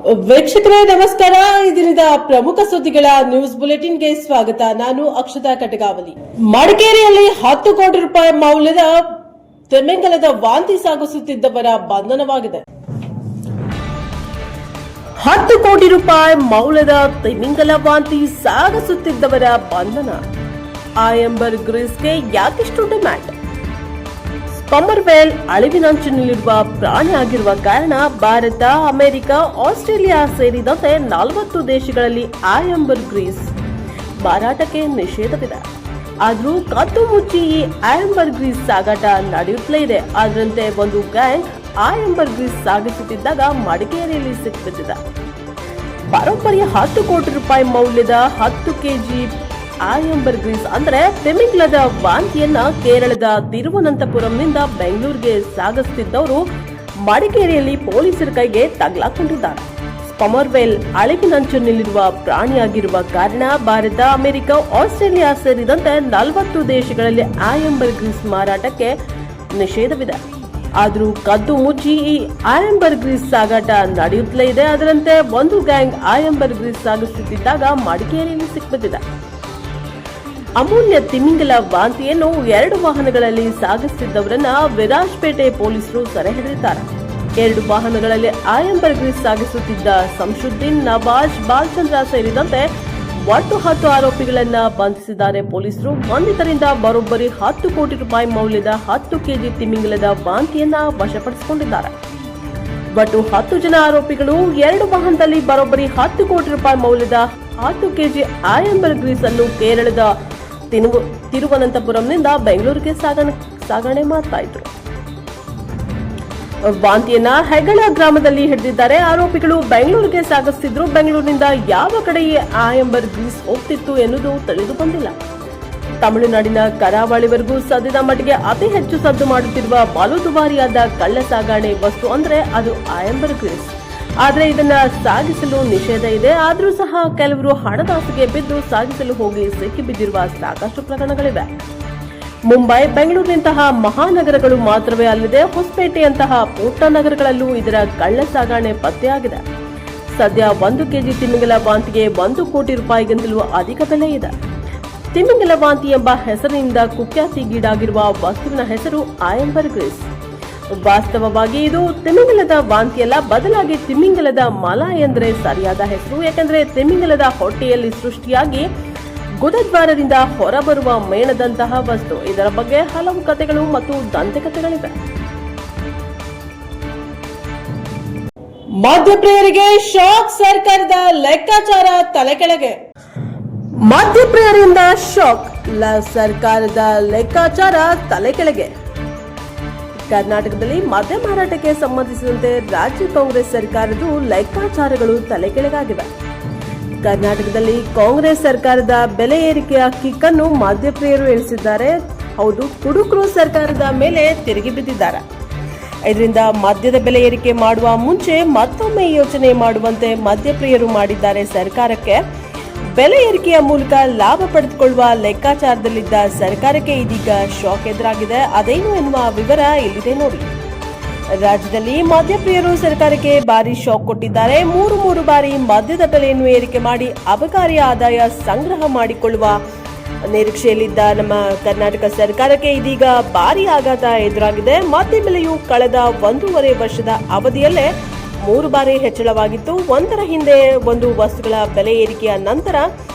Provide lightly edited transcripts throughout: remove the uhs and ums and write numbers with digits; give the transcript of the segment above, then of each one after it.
ವೀಕ್ಷಕರೇ ನಮಸ್ಕಾರ. ಈ ದಿನದ ಪ್ರಮುಖ ಸುದ್ದಿಗಳ ನ್ಯೂಸ್ ಬುಲೆಟಿನ್ಗೆ ಸ್ವಾಗತ. ನಾನು ಅಕ್ಷತಾ ಕಟಗಾವಲಿ. ಮಡಿಕೇರಿಯಲ್ಲಿ 10 ಕೋಟಿ ರೂಪಾಯಿ ಮೌಲ್ಯದ ತಿಮಿಂಗಲದ ವಾಂತಿ ಸಾಗಿಸುತ್ತಿದ್ದವರ ಬಂಧನವಾಗಿದೆ. 10 ಕೋಟಿ ರೂಪಾಯಿ ಮೌಲ್ಯದ ತಿಮಿಂಗಲ ವಾಂತಿ ಸಾಗಿಸುತ್ತಿದ್ದವರ ಬಂಧನ. ಆಯಂಬರ್ ಗ್ರೀಸ್ಗೆ ಯಾಕಿಷ್ಟು ಡಿಮ್ಯಾಂಡ್? ಸ್ಪಮ್ಮರ್ ವೇಲ್ ಅಳಿವಿನಂಚಿನಲ್ಲಿರುವ ಪ್ರಾಣಿ ಆಗಿರುವ ಕಾರಣ ಭಾರತ, ಅಮೆರಿಕ, ಆಸ್ಟ್ರೇಲಿಯಾ ಸೇರಿದಂತೆ 40 ದೇಶಗಳಲ್ಲಿ ಆಯಂಬರ್ ಗ್ರೀಸ್ ಮಾರಾಟಕ್ಕೆ ನಿಷೇಧವಿದೆ. ಆದರೂ ಕದ್ದು ಮುಚ್ಚಿ ಈ ಆಯಂಬರ್ ಗ್ರೀಸ್ ಸಾಗಾಟ ನಡೆಯುತ್ತಲೇ ಇದೆ. ಅದರಂತೆ ಒಂದು ಗ್ಯಾಂಗ್ ಆಯಂಬರ್ ಗ್ರೀಸ್ ಸಾಗಿಸುತ್ತಿದ್ದಾಗ ಮಡಿಕೇರಿಯಲ್ಲಿ ಸಿಕ್ಕಿಬಿದ್ದಿದೆ. ಬರೋಬ್ಬರಿ 10 ಕೋಟಿ ರೂಪಾಯಿ ಮೌಲ್ಯದ 10 ಕೆಜಿ ಆಯಂಬರ್ ಗ್ರೀಸ್ ಅಂದರೆ ತಿಮಿಂಗಲದ ವಾಂತಿಯನ್ನ ಕೇರಳದ ತಿರುವನಂತಪುರಂನಿಂದ ಬೆಂಗಳೂರಿಗೆ ಸಾಗಿಸುತ್ತಿದ್ದವರು ಮಡಿಕೇರಿಯಲ್ಲಿ ಪೊಲೀಸರ ಕೈಗೆ ತಗಲಾಕೊಂಡಿದ್ದಾರೆ. ಸ್ಪಮ್ಮರ್ ವೇಲ್ ಅಳಿವಿನಂಚಿನಲ್ಲಿರುವ ಪ್ರಾಣಿಯಾಗಿರುವ ಕಾರಣ ಭಾರತ, ಅಮೆರಿಕ, ಆಸ್ಟ್ರೇಲಿಯಾ ಸೇರಿದಂತೆ 40 ದೇಶಗಳಲ್ಲಿ ಆಯಂಬರ್ ಗ್ರೀಸ್ ಮಾರಾಟಕ್ಕೆ ನಿಷೇಧವಿದೆ. ಆದರೂ ಕದ್ದು ಮುಚ್ಚಿ ಈ ಆಯಂಬರ್ ಗ್ರೀಸ್ ಸಾಗಾಟ ನಡೆಯುತ್ತಲೇ ಇದೆ. ಅದರಂತೆ ಒಂದು ಗ್ಯಾಂಗ್ ಆಯಂಬರ್ ಗ್ರೀಸ್ ಸಾಗಿಸುತ್ತಿದ್ದಾಗ ಮಡಿಕೇರಿಯಲ್ಲಿ ಸಿಕ್ಕಿಬಿದ್ದಿದೆ. ಅಮೂಲ್ಯ ತಿಮಿಂಗಲ ವಾಂತಿಯನ್ನು 2 ವಾಹನಗಳಲ್ಲಿ ಸಾಗಿಸುತ್ತಿದ್ದವರನ್ನ ವಿರಾಜಪೇಟೆ ಪೊಲೀಸರು ಸೆರೆ ಹಿಡಿದಿದ್ದಾರೆ. 2 ವಾಹನಗಳಲ್ಲಿ ಆಯಂಬರ್ ಗ್ರೀಸ್ ಸಾಗಿಸುತ್ತಿದ್ದ ಸಂಶುದ್ದೀನ್, ನವಾಜ್, ಬಾಲಚಂದ್ರ ಸೇರಿದಂತೆ ಒಟ್ಟು 10 ಆರೋಪಿಗಳನ್ನ ಬಂಧಿಸಿದ್ದಾರೆ ಪೊಲೀಸರು. ಬಂಧಿತರಿಂದ ಬರೋಬ್ಬರಿ 10 ಕೋಟಿ ರೂಪಾಯಿ ಮೌಲ್ಯದ 10 ಕೆಜಿ ತಿಮಿಂಗಲದ ವಾಂತಿಯನ್ನ ವಶಪಡಿಸಿಕೊಂಡಿದ್ದಾರೆ. ಒಟ್ಟು 10 ಜನ ಆರೋಪಿಗಳು 2 ವಾಹನದಲ್ಲಿ ಬರೋಬ್ಬರಿ 10 ಕೋಟಿ ರೂಪಾಯಿ ಮೌಲ್ಯದ 10 ಕೆಜಿ ಆಯಂಬರ್ ಗ್ರೀಸ್ ಅನ್ನು ಕೇರಳದ ತಿರುವನಂತಪುರಂನಿಂದ ಬೆಂಗಳೂರಿಗೆ ಸಾಗಣೆ ಮಾಡ್ತಾ ಇದ್ರು. ವಾಂತಿಯನ್ನ ಹೆಗ್ಗಳ ಗ್ರಾಮದಲ್ಲಿ ಹಿಡಿದಿದ್ದಾರೆ. ಆರೋಪಿಗಳು ಬೆಂಗಳೂರಿಗೆ ಸಾಗಿಸುತ್ತಿದ್ರು. ಬೆಂಗಳೂರಿನಿಂದ ಯಾವ ಕಡೆ ಈ ಆಯಂಬರ್ ಗ್ರೀಸ್ ಹೋಗ್ತಿತ್ತು ಎನ್ನುವುದು ತಿಳಿದು ಬಂದಿಲ್ಲ. ತಮಿಳುನಾಡಿನ ಕರಾವಳಿವರೆಗೂ ಸದ್ಯದ ಮಟ್ಟಿಗೆ ಅತಿ ಹೆಚ್ಚು ಸದ್ದು ಮಾಡುತ್ತಿರುವ ಬಲು ದುಬಾರಿಯಾದ ಕಳ್ಳ ಸಾಗಣೆ ವಸ್ತು ಅಂದ್ರೆ ಅದು ಆಯಂಬರ್ ಗ್ರೀಸ್. ಆದರೆ ಇದನ್ನ ಸಾಗಿಸಲು ನಿಷೇಧ ಇದೆ. ಆದರೂ ಸಹ ಕೆಲವರು ಹಣದಾಸೆಗೆ ಬಿದ್ದು ಸಾಗಿಸಲು ಹೋಗಿ ಸಿಕ್ಕಿಬಿದ್ದಿರುವ ಸಾಕಷ್ಟು ಪ್ರಕರಣಗಳಿವೆ. ಮುಂಬೈ, ಬೆಂಗಳೂರಿನಂತಹ ಮಹಾನಗರಗಳು ಮಾತ್ರವೇ ಅಲ್ಲದೆ ಹೊಸಪೇಟೆಯಂತಹ ಪುಟ್ಟ ನಗರಗಳಲ್ಲೂ ಇದರ ಕಳ್ಳ ಸಾಗಣೆ ಪತ್ತೆಯಾಗಿದೆ. ಸದ್ಯ 1 ಕೆಜಿ ತಿಮಿಂಗಲ ವಾಂತಿಗೆ 1 ಕೋಟಿ ರೂಪಾಯಿಗಿಂತಲೂ ಅಧಿಕ ಬೆಲೆ ಇದೆ. ತಿಮಿಂಗಲ ವಾಂತಿ ಎಂಬ ಹೆಸರಿನಿಂದ ಕುಖ್ಯಾತಿಗೀಡಾಗಿರುವ ವಸ್ತುವಿನ ಹೆಸರು ಆಯಂಬರ್ ಗ್ರೀಸ್. ವಾಸ್ತವವಾಗಿ ಇದು ತಿಮಿಂಗಲದ ವಾಂತಿಯಲ್ಲ, ಬದಲಾಗಿ ತಿಮಿಂಗಲದ ಮಲ ಎಂದರೆ ಸರಿಯಾದ ಹೆಸರು. ಯಾಕೆಂದ್ರೆ ತಿಮಿಂಗಲದ ಹೊಟ್ಟೆಯಲ್ಲಿ ಸೃಷ್ಟಿಯಾಗಿ ಗುದದ್ವಾರದಿಂದ ಹೊರಬರುವ ಮೇಣದಂತಹ ವಸ್ತು. ಇದರ ಬಗ್ಗೆ ಹಲವು ಕಥೆಗಳು ಮತ್ತು ದಂತಕಥೆಗಳಿವೆ. ಮಧ್ಯಪ್ರಿಯರಿಗೆ ಶಾಕ್, ಸರ್ಕಾರದ ಲೆಕ್ಕಾಚಾರ ತಲೆಕೆಳಗೆ. ಮಧ್ಯಪ್ರಿಯರಿಂದ ಶಾಕ್, ಸರ್ಕಾರದ ಲೆಕ್ಕಾಚಾರ ತಲೆಕೆಳಗೆ. ಕರ್ನಾಟಕದಲ್ಲಿ ಮದ್ಯ ಮಾರಾಟಕ್ಕೆ ಸಂಬಂಧಿಸಿದಂತೆ ರಾಜ್ಯ ಕಾಂಗ್ರೆಸ್ ಸರ್ಕಾರದ ಲೆಕ್ಕಾಚಾರಗಳು ತಲೆಕೆಳಗಾಗಿವೆ. ಕರ್ನಾಟಕದಲ್ಲಿ ಕಾಂಗ್ರೆಸ್ ಸರ್ಕಾರದ ಬೆಲೆ ಏರಿಕೆಯ ಕಿಕ್ಕನ್ನು ಮದ್ಯಪ್ರಿಯರು ಇಳಿಸಿದ್ದಾರೆ. ಹೌದು, ಕುಡುಕರು ಸರ್ಕಾರದ ಮೇಲೆ ತಿರುಗಿ ಬಿದ್ದಿದ್ದಾರೆ. ಇದರಿಂದ ಮದ್ಯದ ಬೆಲೆ ಏರಿಕೆ ಮಾಡುವ ಮುಂಚೆ ಮತ್ತೊಮ್ಮೆ ಯೋಚನೆ ಮಾಡುವಂತೆ ಮದ್ಯಪ್ರಿಯರು ಮಾಡಿದ್ದಾರೆ. ಸರ್ಕಾರಕ್ಕೆ ಬೆಲೆ ಏರಿಕೆಯ ಮೂಲಕ ಲಾಭ ಪಡೆದುಕೊಳ್ಳುವ ಲೆಕ್ಕಾಚಾರದಲ್ಲಿದ್ದ ಸರ್ಕಾರಕ್ಕೆ ಇದೀಗ ಶಾಕ್ ಎದುರಾಗಿದೆ. ಅದೇನು ಎನ್ನುವ ವಿವರ ಇಲ್ಲಿದೆ ನೋಡಿ. ರಾಜ್ಯದಲ್ಲಿ ಮದ್ಯಪ್ರಿಯರು ಸರ್ಕಾರಕ್ಕೆ ಭಾರಿ ಶಾಕ್ ಕೊಟ್ಟಿದ್ದಾರೆ. 3 ಬಾರಿ ಮದ್ಯದ ಬೆಲೆಯನ್ನು ಏರಿಕೆ ಮಾಡಿ ಅಬಕಾರಿ ಆದಾಯ ಸಂಗ್ರಹ ಮಾಡಿಕೊಳ್ಳುವ ನಿರೀಕ್ಷೆಯಲ್ಲಿದ್ದ ನಮ್ಮ ಕರ್ನಾಟಕ ಸರ್ಕಾರಕ್ಕೆ ಇದೀಗ ಭಾರಿ ಆಘಾತ ಎದುರಾಗಿದೆ. ಮದ್ಯ ಬೆಲೆಯು ಕಳೆದ 1.5 ವರ್ಷದ ಅವಧಿಯಲ್ಲೇ 3 ಬಾರಿ ಹೆಚ್ಚಳವಾಗಿತ್ತು. ಒಂದರ ಹಿಂದೆ ಒಂದು ವಸ್ತುಗಳ ಬೆಲೆ ಏರಿಕೆಯ ನಂತರ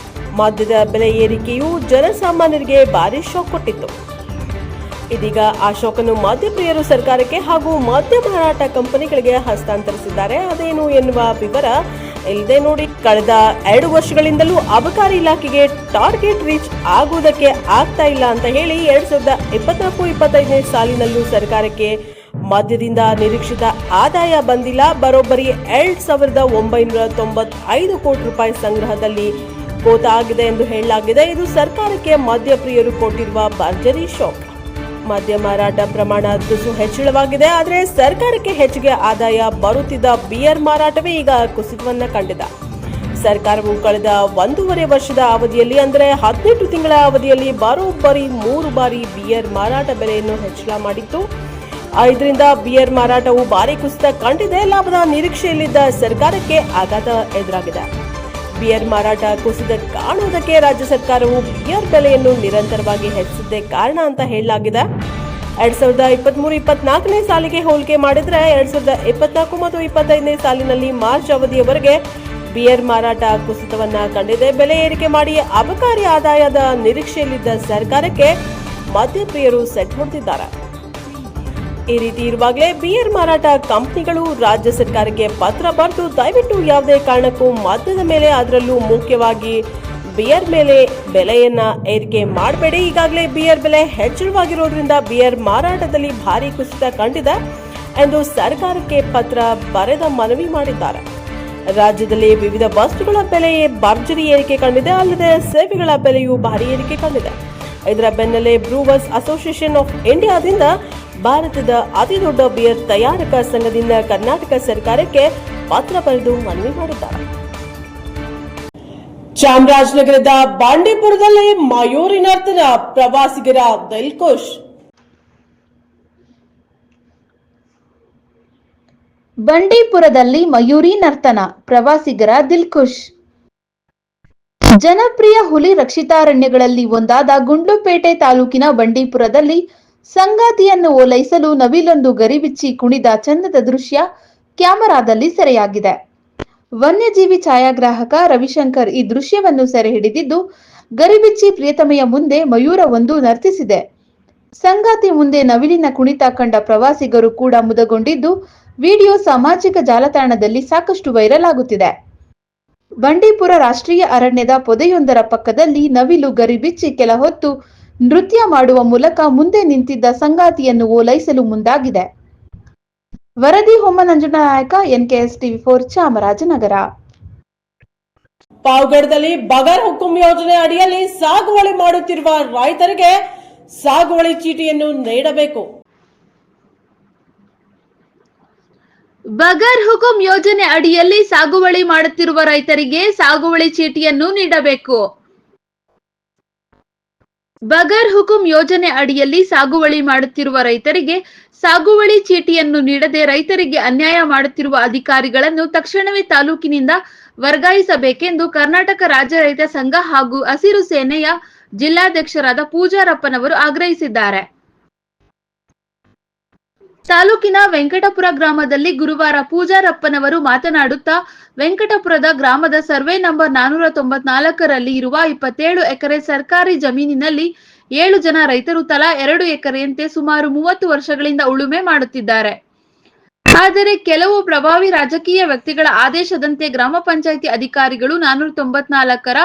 ಮದ್ಯದ ಬೆಲೆ ಏರಿಕೆಯು ಜನಸಾಮಾನ್ಯರಿಗೆ ಭಾರಿ ಶಾಕ್ ಕೊಟ್ಟಿತ್ತು. ಇದೀಗ ಆ ಶಾಕನ್ನು ಮದ್ಯಪ್ರಿಯರು ಸರ್ಕಾರಕ್ಕೆ ಹಾಗೂ ಮದ್ಯ ಮಾರಾಟ ಕಂಪನಿಗಳಿಗೆ ಹಸ್ತಾಂತರಿಸಿದ್ದಾರೆ. ಅದೇನು ಎನ್ನುವ ವಿವರ ಇಲ್ಲದೆ ನೋಡಿ. ಕಳೆದ 2 ವರ್ಷಗಳಿಂದಲೂ ಅಬಕಾರಿ ಇಲಾಖೆಗೆ ಟಾರ್ಗೆಟ್ ರೀಚ್ ಆಗುವುದಕ್ಕೆ ಆಗ್ತಾ ಇಲ್ಲ ಅಂತ ಹೇಳಿ 2024-25ನೇ ಸಾಲಿನಲ್ಲೂ ಸರ್ಕಾರಕ್ಕೆ ಮದ್ಯದಿಂದ ನಿರೀಕ್ಷಿತ ಆದಾಯ ಬಂದಿಲ್ಲ. ಬರೋಬ್ಬರಿ 2,995 ಕೋಟಿ ರೂಪಾಯಿ ಸಂಗ್ರಹದಲ್ಲಿ ಕೋತ ಆಗಿದೆ ಎಂದು ಹೇಳಲಾಗಿದೆ. ಇದು ಸರ್ಕಾರಕ್ಕೆ ಮದ್ಯಪ್ರಿಯರು ಕೊಟ್ಟಿರುವ ಭರ್ಜರಿ ಶಾಕ್. ಮದ್ಯ ಮಾರಾಟ ಪ್ರಮಾಣ ತುಸು ಹೆಚ್ಚಳವಾಗಿದೆ. ಆದರೆ ಸರ್ಕಾರಕ್ಕೆ ಹೆಚ್ಚಿಗೆ ಆದಾಯ ಬರುತ್ತಿದ್ದ ಬಿಯರ್ ಮಾರಾಟವೇ ಈಗ ಕುಸಿತವನ್ನ ಕಂಡಿದೆ. ಸರ್ಕಾರವು ಕಳೆದ 1.5 ವರ್ಷದ ಅವಧಿಯಲ್ಲಿ ಅಂದರೆ 18 ತಿಂಗಳ ಅವಧಿಯಲ್ಲಿ ಬರೋಬ್ಬರಿ 3 ಬಾರಿ ಬಿಯರ್ ಮಾರಾಟ ಬೆಲೆಯನ್ನು ಹೆಚ್ಚಳ ಮಾಡಿತ್ತು. ಇದರಿಂದ ಬಿಯರ್ ಮಾರಾಟವು ಭಾರಿ ಕುಸಿತ ಕಂಡಿದೆ. ಲಾಭದ ನಿರೀಕ್ಷೆಯಲ್ಲಿದ್ದ ಸರ್ಕಾರಕ್ಕೆ ಆಘಾತ ಎದುರಾಗಿದೆ. ಬಿಯರ್ ಮಾರಾಟ ಕುಸಿದ ಕಾಣುವುದಕ್ಕೆ ರಾಜ್ಯ ಸರ್ಕಾರವು ಬಿಯರ್ ಬೆಲೆಯನ್ನು ನಿರಂತರವಾಗಿ ಹೆಚ್ಚಿಸಿದ್ದೇ ಕಾರಣ ಅಂತ ಹೇಳಲಾಗಿದೆ. 2023-24ನೇ ಸಾಲಿಗೆ ಹೋಲಿಕೆ ಮಾಡಿದ್ರೆ 2024 ಮತ್ತು 25ನೇ ಸಾಲಿನಲ್ಲಿ ಮಾರ್ಚ್ ಅವಧಿಯವರೆಗೆ ಬಿಯರ್ ಮಾರಾಟ ಕುಸಿತವನ್ನ ಕಂಡಿದೆ. ಬೆಲೆ ಏರಿಕೆ ಮಾಡಿ ಅಬಕಾರಿ ಆದಾಯದ ನಿರೀಕ್ಷೆಯಲ್ಲಿದ್ದ ಸರ್ಕಾರಕ್ಕೆ ಮದ್ಯಪ್ರಿಯರು ಸೆಟ್ ಹೊಡೆದಿದ್ದಾರೆ. ಈ ರೀತಿ ಇರುವಾಗಲೇ ಬಿಯರ್ ಮಾರಾಟ ಕಂಪನಿಗಳು ರಾಜ್ಯ ಸರ್ಕಾರಕ್ಕೆ ಪತ್ರ ಬರೆದು ದಯವಿಟ್ಟು ಯಾವುದೇ ಕಾರಣಕ್ಕೂ ಮದ್ಯದ ಮೇಲೆ, ಅದರಲ್ಲೂ ಮುಖ್ಯವಾಗಿ ಬಿಯರ್ ಮೇಲೆ ಬೆಲೆಯನ್ನ ಏರಿಕೆ ಮಾಡಬೇಡಿ. ಈಗಾಗಲೇ ಬಿಯರ್ ಬೆಲೆ ಹೆಚ್ಚಳವಾಗಿರೋದ್ರಿಂದ ಬಿಯರ್ ಮಾರಾಟದಲ್ಲಿ ಭಾರಿ ಕುಸಿತ ಕಂಡಿದೆ ಎಂದು ಸರ್ಕಾರಕ್ಕೆ ಪತ್ರ ಬರೆದ ಮನವಿ ಮಾಡಿದ್ದಾರೆ. ರಾಜ್ಯದಲ್ಲಿ ವಿವಿಧ ವಸ್ತುಗಳ ಬೆಲೆ ಭರ್ಜರಿ ಏರಿಕೆ ಕಂಡಿದೆ. ಅಲ್ಲದೆ ಸೇವೆಗಳ ಬೆಲೆಯೂ ಭಾರಿ ಏರಿಕೆ ಕಂಡಿದೆ. ಇದರ ಬೆನ್ನಲ್ಲೇ ಬ್ರೂವರ್ಸ್ ಅಸೋಸಿಯೇಷನ್ ಆಫ್ ಇಂಡಿಯಾದಿಂದ ಭಾರತದ ಅತಿದೊಡ್ಡ ಬಿಯರ್ ತಯಾರಕ ಸಂಘದಿಂದ ಕರ್ನಾಟಕ ಸರ್ಕಾರಕ್ಕೆ ಪತ್ರ ಬರೆದು ಮನವಿ ಮಾಡಿದ್ದಾರೆ. ಚಾಮರಾಜನಗರದ ಬಂಡೀಪುರದಲ್ಲಿ ಮಯೂರಿ ನರ್ತನ, ಪ್ರವಾಸಿಗರ ದಿಲ್ಖುಷ್. ಬಂಡೀಪುರದಲ್ಲಿ ಮಯೂರಿ ನರ್ತನ, ಪ್ರವಾಸಿಗರ ದಿಲ್ಖುಷ್. ಜನಪ್ರಿಯ ಹುಲಿ ರಕ್ಷಿತಾರಣ್ಯಗಳಲ್ಲಿ ಒಂದಾದ ಗುಂಡ್ಲುಪೇಟೆ ತಾಲೂಕಿನ ಬಂಡೀಪುರದಲ್ಲಿ ಸಂಗಾತಿಯನ್ನು ಓಲೈಸಲು ನವಿಲೊಂದು ಗರಿಬಿಚ್ಚಿ ಕುಣಿದ ಚಂದದ ದೃಶ್ಯ ಕ್ಯಾಮೆರಾದಲ್ಲಿ ಸೆರೆಯಾಗಿದೆ. ವನ್ಯಜೀವಿ ಛಾಯಾಗ್ರಾಹಕ ರವಿಶಂಕರ್ ಈ ದೃಶ್ಯವನ್ನು ಸೆರೆ ಹಿಡಿದಿದ್ದು, ಗರಿಬಿಚ್ಚಿ ಪ್ರಿಯತಮೆಯ ಮುಂದೆ ಮಯೂರವೊಂದು ನರ್ತಿಸಿದೆ. ಸಂಗಾತಿ ಮುಂದೆ ನವಿಲಿನ ಕುಣಿತ ಕಂಡ ಪ್ರವಾಸಿಗರು ಕೂಡ ಮುದಗೊಂಡಿದ್ದು, ವಿಡಿಯೋ ಸಾಮಾಜಿಕ ಜಾಲತಾಣದಲ್ಲಿ ಸಾಕಷ್ಟು ವೈರಲ್ ಆಗುತ್ತಿದೆ. ಬಂಡೀಪುರ ರಾಷ್ಟ್ರೀಯ ಅರಣ್ಯದ ಪೊದೆಯೊಂದರ ಪಕ್ಕದಲ್ಲಿ ನವಿಲು ಗರಿಬಿಚ್ಚಿ ಕೆಲ ಹೊತ್ತು ನೃತ್ಯ ಮಾಡುವ ಮೂಲಕ ಮುಂದೆ ನಿಂತಿದ್ದ ಸಂಗಾತಿಯನ್ನು ಓಲೈಸಲು ಮುಂದಾಗಿದೆ. ವರದಿ ಹೊಮ್ಮನಂಜುನಾಯಕ, NKS TV4 ಚಾಮರಾಜನಗರ. ಪಾವಗಡದಲ್ಲಿ ಬಗರ್ ಹುಕುಂ ಯೋಜನೆ ಅಡಿಯಲ್ಲಿ ಸಾಗುವಳಿ ಮಾಡುತ್ತಿರುವ ರೈತರಿಗೆ ಸಾಗುವಳಿ ಚೀಟಿಯನ್ನು ನೀಡಬೇಕು. ಬಗರ್ ಹುಕುಂ ಯೋಜನೆ ಅಡಿಯಲ್ಲಿ ಸಾಗುವಳಿ ಮಾಡುತ್ತಿರುವ ರೈತರಿಗೆ ಸಾಗುವಳಿ ಚೀಟಿಯನ್ನು ನೀಡಬೇಕು. ಬಗರ್ ಹುಕುಂ ಯೋಜನೆ ಅಡಿಯಲ್ಲಿ ಸಾಗುವಳಿ ಮಾಡುತ್ತಿರುವ ರೈತರಿಗೆ ಸಾಗುವಳಿ ಚೀಟಿಯನ್ನು ನೀಡದೆ ರೈತರಿಗೆ ಅನ್ಯಾಯ ಮಾಡುತ್ತಿರುವ ಅಧಿಕಾರಿಗಳನ್ನು ತಕ್ಷಣವೇ ತಾಲೂಕಿನಿಂದ ವರ್ಗಾಯಿಸಬೇಕೆಂದು ಕರ್ನಾಟಕ ರಾಜ್ಯ ರೈತ ಸಂಘ ಹಾಗೂ ಹಸಿರು ಸೇನೆಯ ಜಿಲ್ಲಾಧ್ಯಕ್ಷರಾದ ಪೂಜಾರಪ್ಪನವರು ಆಗ್ರಹಿಸಿದ್ದಾರೆ. ತಾಲೂಕಿನ ವೆಂಕಟಪುರ ಗ್ರಾಮದಲ್ಲಿ ಗುರುವಾರ ಪೂಜಾರಪ್ಪನವರು ಮಾತನಾಡುತ್ತಾ, ವೆಂಕಟಪುರದ ಗ್ರಾಮದ ಸರ್ವೆ ನಂಬರ್ 494ರಲ್ಲಿ ಇರುವ 27 ಎಕರೆ ಸರ್ಕಾರಿ ಜಮೀನಿನಲ್ಲಿ 7 ಜನ ರೈತರು ತಲಾ 2 ಎಕರೆಯಂತೆ ಸುಮಾರು 30 ವರ್ಷಗಳಿಂದ ಉಳುಮೆ ಮಾಡುತ್ತಿದ್ದಾರೆ. ಆದರೆ ಕೆಲವು ಪ್ರಭಾವಿ ರಾಜಕೀಯ ವ್ಯಕ್ತಿಗಳ ಆದೇಶದಂತೆ ಗ್ರಾಮ ಪಂಚಾಯಿತಿ ಅಧಿಕಾರಿಗಳು 494ರ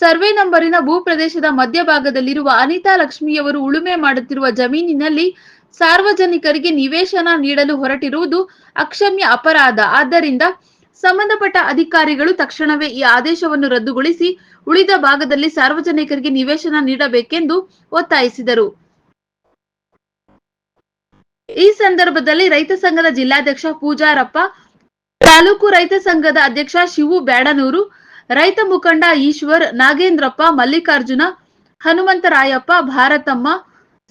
ಸರ್ವೆ ನಂಬರಿನ ಭೂಪ್ರದೇಶದ ಮಧ್ಯಭಾಗದಲ್ಲಿರುವ ಅನಿತಾ ಲಕ್ಷ್ಮಿಯವರು ಉಳುಮೆ ಮಾಡುತ್ತಿರುವ ಜಮೀನಿನಲ್ಲಿ ಸಾರ್ವಜನಿಕರಿಗೆ ನಿವೇಶನ ನೀಡಲು ಹೊರಟಿರುವುದು ಅಕ್ಷಮ್ಯ ಅಪರಾಧ. ಆದ್ದರಿಂದ ಸಂಬಂಧಪಟ್ಟ ಅಧಿಕಾರಿಗಳು ತಕ್ಷಣವೇ ಈ ಆದೇಶವನ್ನು ರದ್ದುಗೊಳಿಸಿ ಉಳಿದ ಭಾಗದಲ್ಲಿ ಸಾರ್ವಜನಿಕರಿಗೆ ನಿವೇಶನ ನೀಡಬೇಕೆಂದು ಒತ್ತಾಯಿಸಿದರು. ಈ ಸಂದರ್ಭದಲ್ಲಿ ರೈತ ಸಂಘದ ಜಿಲ್ಲಾಧ್ಯಕ್ಷ ಪೂಜಾರಪ್ಪ, ತಾಲೂಕು ರೈತ ಸಂಘದ ಅಧ್ಯಕ್ಷ ಶಿವು ಬ್ಯಾಡನೂರು, ರೈತ ಮುಖಂಡ ಈಶ್ವರ್, ನಾಗೇಂದ್ರಪ್ಪ, ಮಲ್ಲಿಕಾರ್ಜುನ, ಹನುಮಂತರಾಯಪ್ಪ, ಭಾರತಮ್ಮ,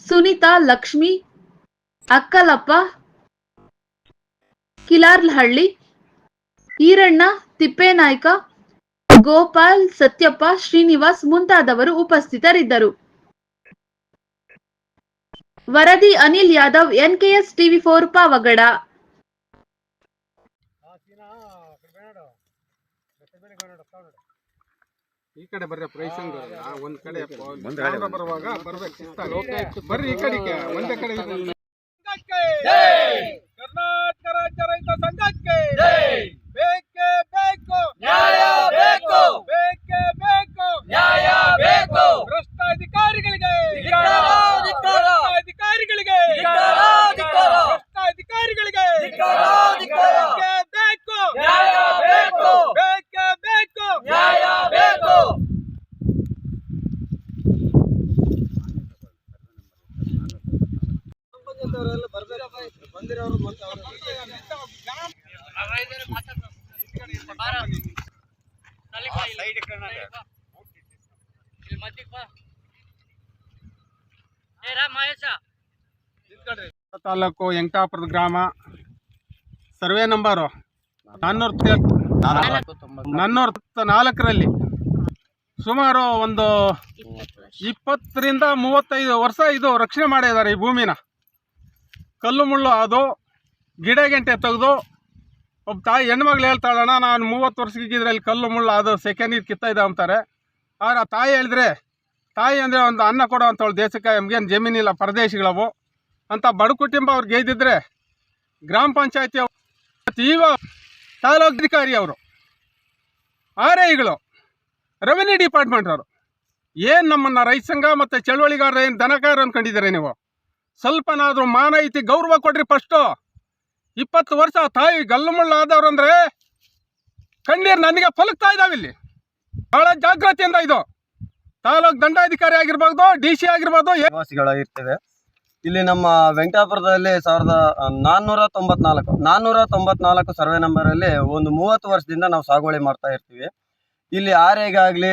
ಸುನೀತಾ, ಲಕ್ಷ್ಮಿ, ಅಕ್ಕಲಪ್ಪ, ಕಿಲಾರ್ಲಹಳ್ಳಿ, ಈರಣ್ಣ, ತಿಪ್ಪೇನಾಯ್ಕ, ಗೋಪಾಲ್, ಸತ್ಯಪ್ಪ, ಶ್ರೀನಿವಾಸ್ ಮುಂತಾದವರು ಉಪಸ್ಥಿತರಿದ್ದರು. ವರದಿ ಅನಿಲ್ ಯಾದವ್, NKS TV4 ಪಾವಗಡ. ಈ ಕಡೆ ಬರ್ರಿ ಪ್ರೈಸಿಂಗ್ ಒಂದ್ ಕಡೆ ಬರುವಾಗ ಬರ್ಬೇಕು ಬರ್ರಿ ಈ ಕಡೆಗೆ ಒಂದೇ ಕಡೆ ಕರ್ನಾಟಕ ರಾಜ್ಯ ರೈತ ಸಂಘಕ್ಕೆ ಬೇಕೇ ಬೇಕು ನ್ಯಾಯ ಬೇಕು, ಬೇಕೇ ಬೇಕು ನ್ಯಾಯ ಬೇಕು. ಭ್ರಷ್ಟ ಅಧಿಕಾರಿಗಳಿಗೆ ಅಧಿಕಾರಿಗಳಿಗೆ ಭ್ರಷ್ಟ ಅಧಿಕಾರಿಗಳಿಗೆ ಬೇಕೇ ಬೇಕು ನ್ಯಾಯ ಬೇಕು, ಬೇಕೇ ಬೇಕು ನ್ಯಾಯ ಬೇಕು. ಬಂದಿರೋರು ಮಹೇಶ ತಾಲೂಕು ವೆಂಕಟಾಪುರದ ಗ್ರಾಮ, ಸರ್ವೆ ನಂಬರು 494ರಲ್ಲಿ ಸುಮಾರು ಒಂದು 20ರಿಂದ 35 ವರ್ಷ ಇದು ರಕ್ಷಣೆ ಮಾಡಿದ್ದಾರೆ. ಈ ಭೂಮಿನ ಕಲ್ಲು ಮುಳ್ಳು ಅದು ಗಿಡ ಗಂಟೆ ತೆಗೆದು ಒಬ್ಬ ತಾಯಿ ಹೆಣ್ಮಗಳು ಹೇಳ್ತಾಳಣ್ಣ, ನಾನು 30 ವರ್ಷಕ್ಕೆ ಇದರಲ್ಲಿ ಕಲ್ಲು ಮುಳ್ಳು ಅದು ಸೆಕೆಂಡ್ ಕಿತ್ತ ಇದೆ ಅಂತಾರೆ. ಆದ್ರೆ ಆ ತಾಯಿ ಹೇಳಿದ್ರೆ, ತಾಯಿ ಅಂದರೆ ಒಂದು ಅನ್ನ ಕೊಡೋ ಅಂಥವಳು ದೇಶಕ್ಕೆ, ನಮಗೇನು ಜಮೀನಿಲ್ಲ, ಪರದೇಶಿಗಳವು ಅಂತ ಬಡ ಕುಟುಂಬ ಅವ್ರು ಗೆದ್ದಿದ್ರೆ ಗ್ರಾಮ ಪಂಚಾಯತಿ ಈಗ ತಾಲೂಕು ಅಧಿಕಾರಿ ಅವರು, ಆರ್ ಐಗಳು, ರೆವಿನ್ಯೂ ಡಿಪಾರ್ಟ್ಮೆಂಟ್ ಅವರು ಏನು ನಮ್ಮನ್ನು ರೈತ ಸಂಘ ಮತ್ತು ಚಳವಳಿಗಾರರು ಏನು ದನಕಾರ ಅಂದ್ಕೊಂಡಿದ್ದೀರಿ ನೀವು? ಸ್ವಲ್ಪನಾದರೂ ಮಾನವೀಯತೆ ಗೌರವ ಕೊಡ್ರಿ. ಫಸ್ಟು 20 ವರ್ಷ ತಾಯಿ ಗಲ್ಲು ಮುಳ್ಳು ಆದವ್ರು ಅಂದರೆ ಕಣ್ಣೀರು ನನಗೆ ಫಲಕ್ತಾ ಇದ್ದಾವೆ. ಇಲ್ಲಿ ಭಾಳ ಜಾಗೃತಿಯಿಂದ ಇದು ತಾಲೂಕು ದಂಡಾಧಿಕಾರಿ ಆಗಿರ್ಬೋದು, DC ಆಗಿರ್ಬೋದು, ನಿವಾಸಿಗಳಾಗಿರ್ತೇವೆ. ಇಲ್ಲಿ ನಮ್ಮ ವೆಂಕಟಾಪುರದಲ್ಲಿ 494 ಸರ್ವೆ ನಂಬರಲ್ಲಿ ಒಂದು 30 ವರ್ಷದಿಂದ ನಾವು ಸಾಗುವಳಿ ಮಾಡ್ತಾ ಇರ್ತೀವಿ. ಇಲ್ಲಿ ಆರ್ಐಗಾಗಲಿ,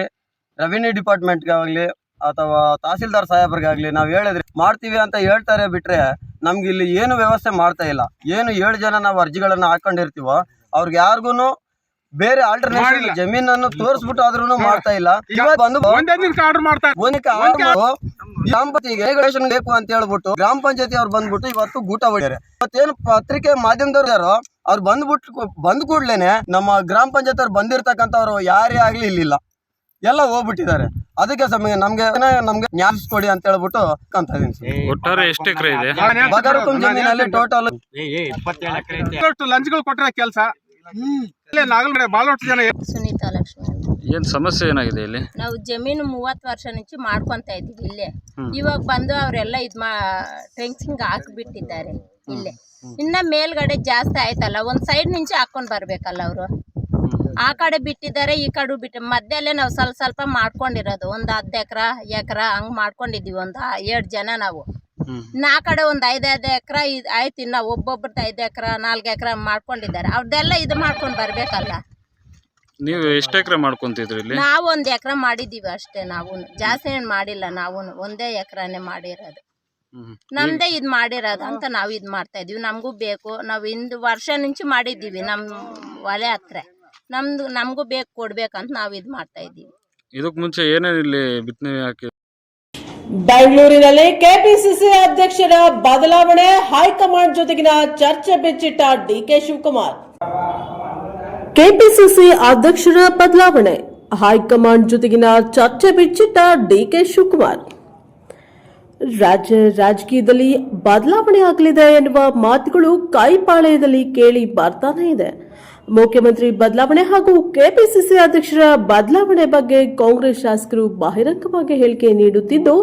ರೆವಿನ್ಯೂ ಡಿಪಾರ್ಟ್ಮೆಂಟ್ಗಾಗಲಿ ಅಥವಾ ತಹಸೀಲ್ದಾರ್ ಸಾಹೇಬ್ರಿಗಾಗಲಿ ನಾವು ಹೇಳಿದ್ರೆ ಮಾಡ್ತೀವಿ ಅಂತ ಹೇಳ್ತಾರೆ ಬಿಟ್ಟರೆ ನಮ್ಗೆ ಇಲ್ಲಿ ಏನು ವ್ಯವಸ್ಥೆ ಮಾಡ್ತಾ ಇಲ್ಲ. ಏನು 7 ಜನ ನಾವು ಅರ್ಜಿಗಳನ್ನು ಹಾಕೊಂಡಿರ್ತೀವೋ ಅವ್ರಿಗೆ ಯಾರಿಗೂ ಬೇರೆ ಆಲ್ಟರ್ನೇಟಿವ್ ಜಮೀನನ್ನು ತೋರಿಸ್ಬಿಟ್ಟು ಆದ್ರೂ ಮಾಡ್ತಾ ಇಲ್ಲ. ಬಂದು ರೆಗ್ಯುಲೇಷನ್ ಬೇಕು ಅಂತ ಹೇಳ್ಬಿಟ್ಟು ಗ್ರಾಮ ಪಂಚಾಯತಿ ಅವ್ರು ಬಂದ್ಬಿಟ್ಟು ಇವತ್ತು ಗೂಟ ಹೊಡ್ಯಾರೆ. ಇವತ್ತೇನು ಪತ್ರಿಕೆ ಮಾಧ್ಯಮದವ್ರು ಯಾರೋ ಅವ್ರು ಬಂದ್ ಕೂಡ್ಲೇನೆ ನಮ್ಮ ಗ್ರಾಮ ಪಂಚಾಯತ್ ಅವ್ರು ಬಂದಿರ್ತಕ್ಕಂಥವ್ರು ಯಾರೇ ಆಗ್ಲಿ ಇಲ್ಲಿಲ್ಲ, ಎಲ್ಲ ಹೋಗ್ಬಿಟ್ಟಿದ್ದಾರೆ. ಅದಕ್ಕೆ ನಮ್ಗೆ ನ್ಯಾಯಿಸ್ಕೊಡಿ ಅಂತ ಹೇಳ್ಬಿಟ್ಟು ಕಂತ ಬಗರ್ಕುಂ ಜಮೀನಲ್ಲಿ ಟೋಟಲ್ ಲಂಚ್ಗಳು ಕೊಟ್ಟರೆ ಕೆಲಸ. ಸುನೀತಾ ಲಕ್ಷ್ಮಿ. ಏನ್ ಸಮಸ್ಯೆ ಏನಾಗಿದೆ ಇಲ್ಲಿ? ನಾವು ಜಮೀನು 30 ವರ್ಷ నుంచి ಮಾಡ್ಕೊಂತ ಇದ್ದೀವಿ ಇಲ್ಲೇ. ಇವಾಗ ಬಂದು ಅವರೆಲ್ಲ ಟ್ರೆಂಚಿಂಗ್ ಹಾಕಿಬಿಟ್ಟಿದ್ದಾರೆ ಇಲ್ಲೇ. ಇನ್ನ ಮೇಲ್ಗಡೆ ಜಾಸ್ತಿ ಆಯ್ತಲ್ಲ, ಒಂದ್ ಸೈಡ್ నుంచి ಹಾಕೊಂಡ್ ಬರ್ಬೇಕಲ್ಲ ಅವರು. ಆ ಕಡೆ ಬಿಟ್ಟಿದ್ದಾರೆ, ಈ ಕಡೆ ಬಿಟ್ಟು ಮಧ್ಯಲ್ಲೇ ನಾವು ಸ್ವಲ್ಪ ಮಾಡ್ಕೊಂಡಿರೋದು. ಒಂದು 10 ಎಕರೆ ಹಂಗ್ ಮಾಡ್ಕೊಂಡಿದೀವಿ. ಒಂದು 7 ಜನ ನಾವು. ಆ ಕಡೆ ಒಂದು 5 ಎಕರೆ ಆಯ್ತು. ಇನ್ನ ಒಬ್ಬೊಬ್ರದ್ದು 5 ಎಕರೆ 4 ಎಕರೆ ಮಾಡ್ಕೊಂಡಿದ್ದಾರೆ. ಅವ್ರದ್ದೆಲ್ಲ ಇದು ಮಾಡ್ಕೊಂಡು ಬರ್ಬೇಕಲ್ಲ. ನೀವು ಎಷ್ಟು ಎಕರೆ ಮಾಡ್ಕೊಂತಿದ್ರಿ ಇಲ್ಲಿ? ನಾವು 1 ಎಕರೆ ಮಾಡಿದೀವಿ ಅಷ್ಟೇ. ನಾವು ಜಾಸ್ತಿ ಏನು ಮಾಡಿಲ್ಲ. ನಾವು 1 ಎಕರೆನೇ ಮಾಡಿರೋದು. ನಮ್ದೇ ಇದು ಮಾಡಿರೋದು ಅಂತ ನಾವು ಇದು ಮಾಡ್ತಾ ಇದೀವಿ. ನಮಗೂ ಬೇಕು. ನಾವು 1 ವರ್ಷ నుంచి ಮಾಡಿದ್ದೀವಿ ನಮ್ಮ ಹೊಲೆ ಹತ್ರ. ನಮಗೂ ಬೇಕು, ಕೊಡ್ಬೇಕಂತ ನಾವು ಇದು ಮಾಡ್ತಾ ಇದ್ದೀವಿ. ಇದಕ್ಕೆ ಮುಂಚೆ ಏನೇನು ಇಲ್ಲಿ ಬಿತ್ತನೆ ಹಾಕಿ? ಬೆಂಗಳೂರಿನಲ್ಲಿ ಕೆಪಿಸಿಸಿ ಅಧ್ಯಕ್ಷರ ಬದಲಾವಣೆ, ಹೈಕಮಾಂಡ್ ಜೊತೆಗಿನ ಚರ್ಚೆ ಬೆಚ್ಚಿಟ್ಟ ಡಿಕೆ ಶಿವಕುಮಾರ್. ಕೆಪಿಸಿಸಿ ಅಧ್ಯಕ್ಷರ ಬದಲಾವಣೆ, ಹೈಕಮಾಂಡ್ ಜೊತೆಗಿನ ಚರ್ಚೆ ಬೆಚ್ಚಿಟ್ಟ ಡಿಕೆ ಶಿವಕುಮಾರ್. ರಾಜಕೀಯದಲ್ಲಿ ಬದಲಾವಣೆ ಆಗಲಿದೆ ಎನ್ನುವ ಮಾತುಗಳು ಕೈಪಾಳ್ಯದಲ್ಲಿ ಕೇಳಿ ಬರ್ತಾನೆ ಇದೆ. ಮುಖ್ಯಮಂತ್ರಿ ಬದಲಾವಣೆ ಹಾಗೂ ಕೆಪಿಸಿಸಿ ಅಧ್ಯಕ್ಷರ ಬದಲಾವಣೆ ಬಗ್ಗೆ ಕಾಂಗ್ರೆಸ್ ಶಾಸಕರು ಬಹಿರಂಗವಾಗಿ ಹೇಳಿಕೆ ನೀಡುತ್ತಿದ್ದು,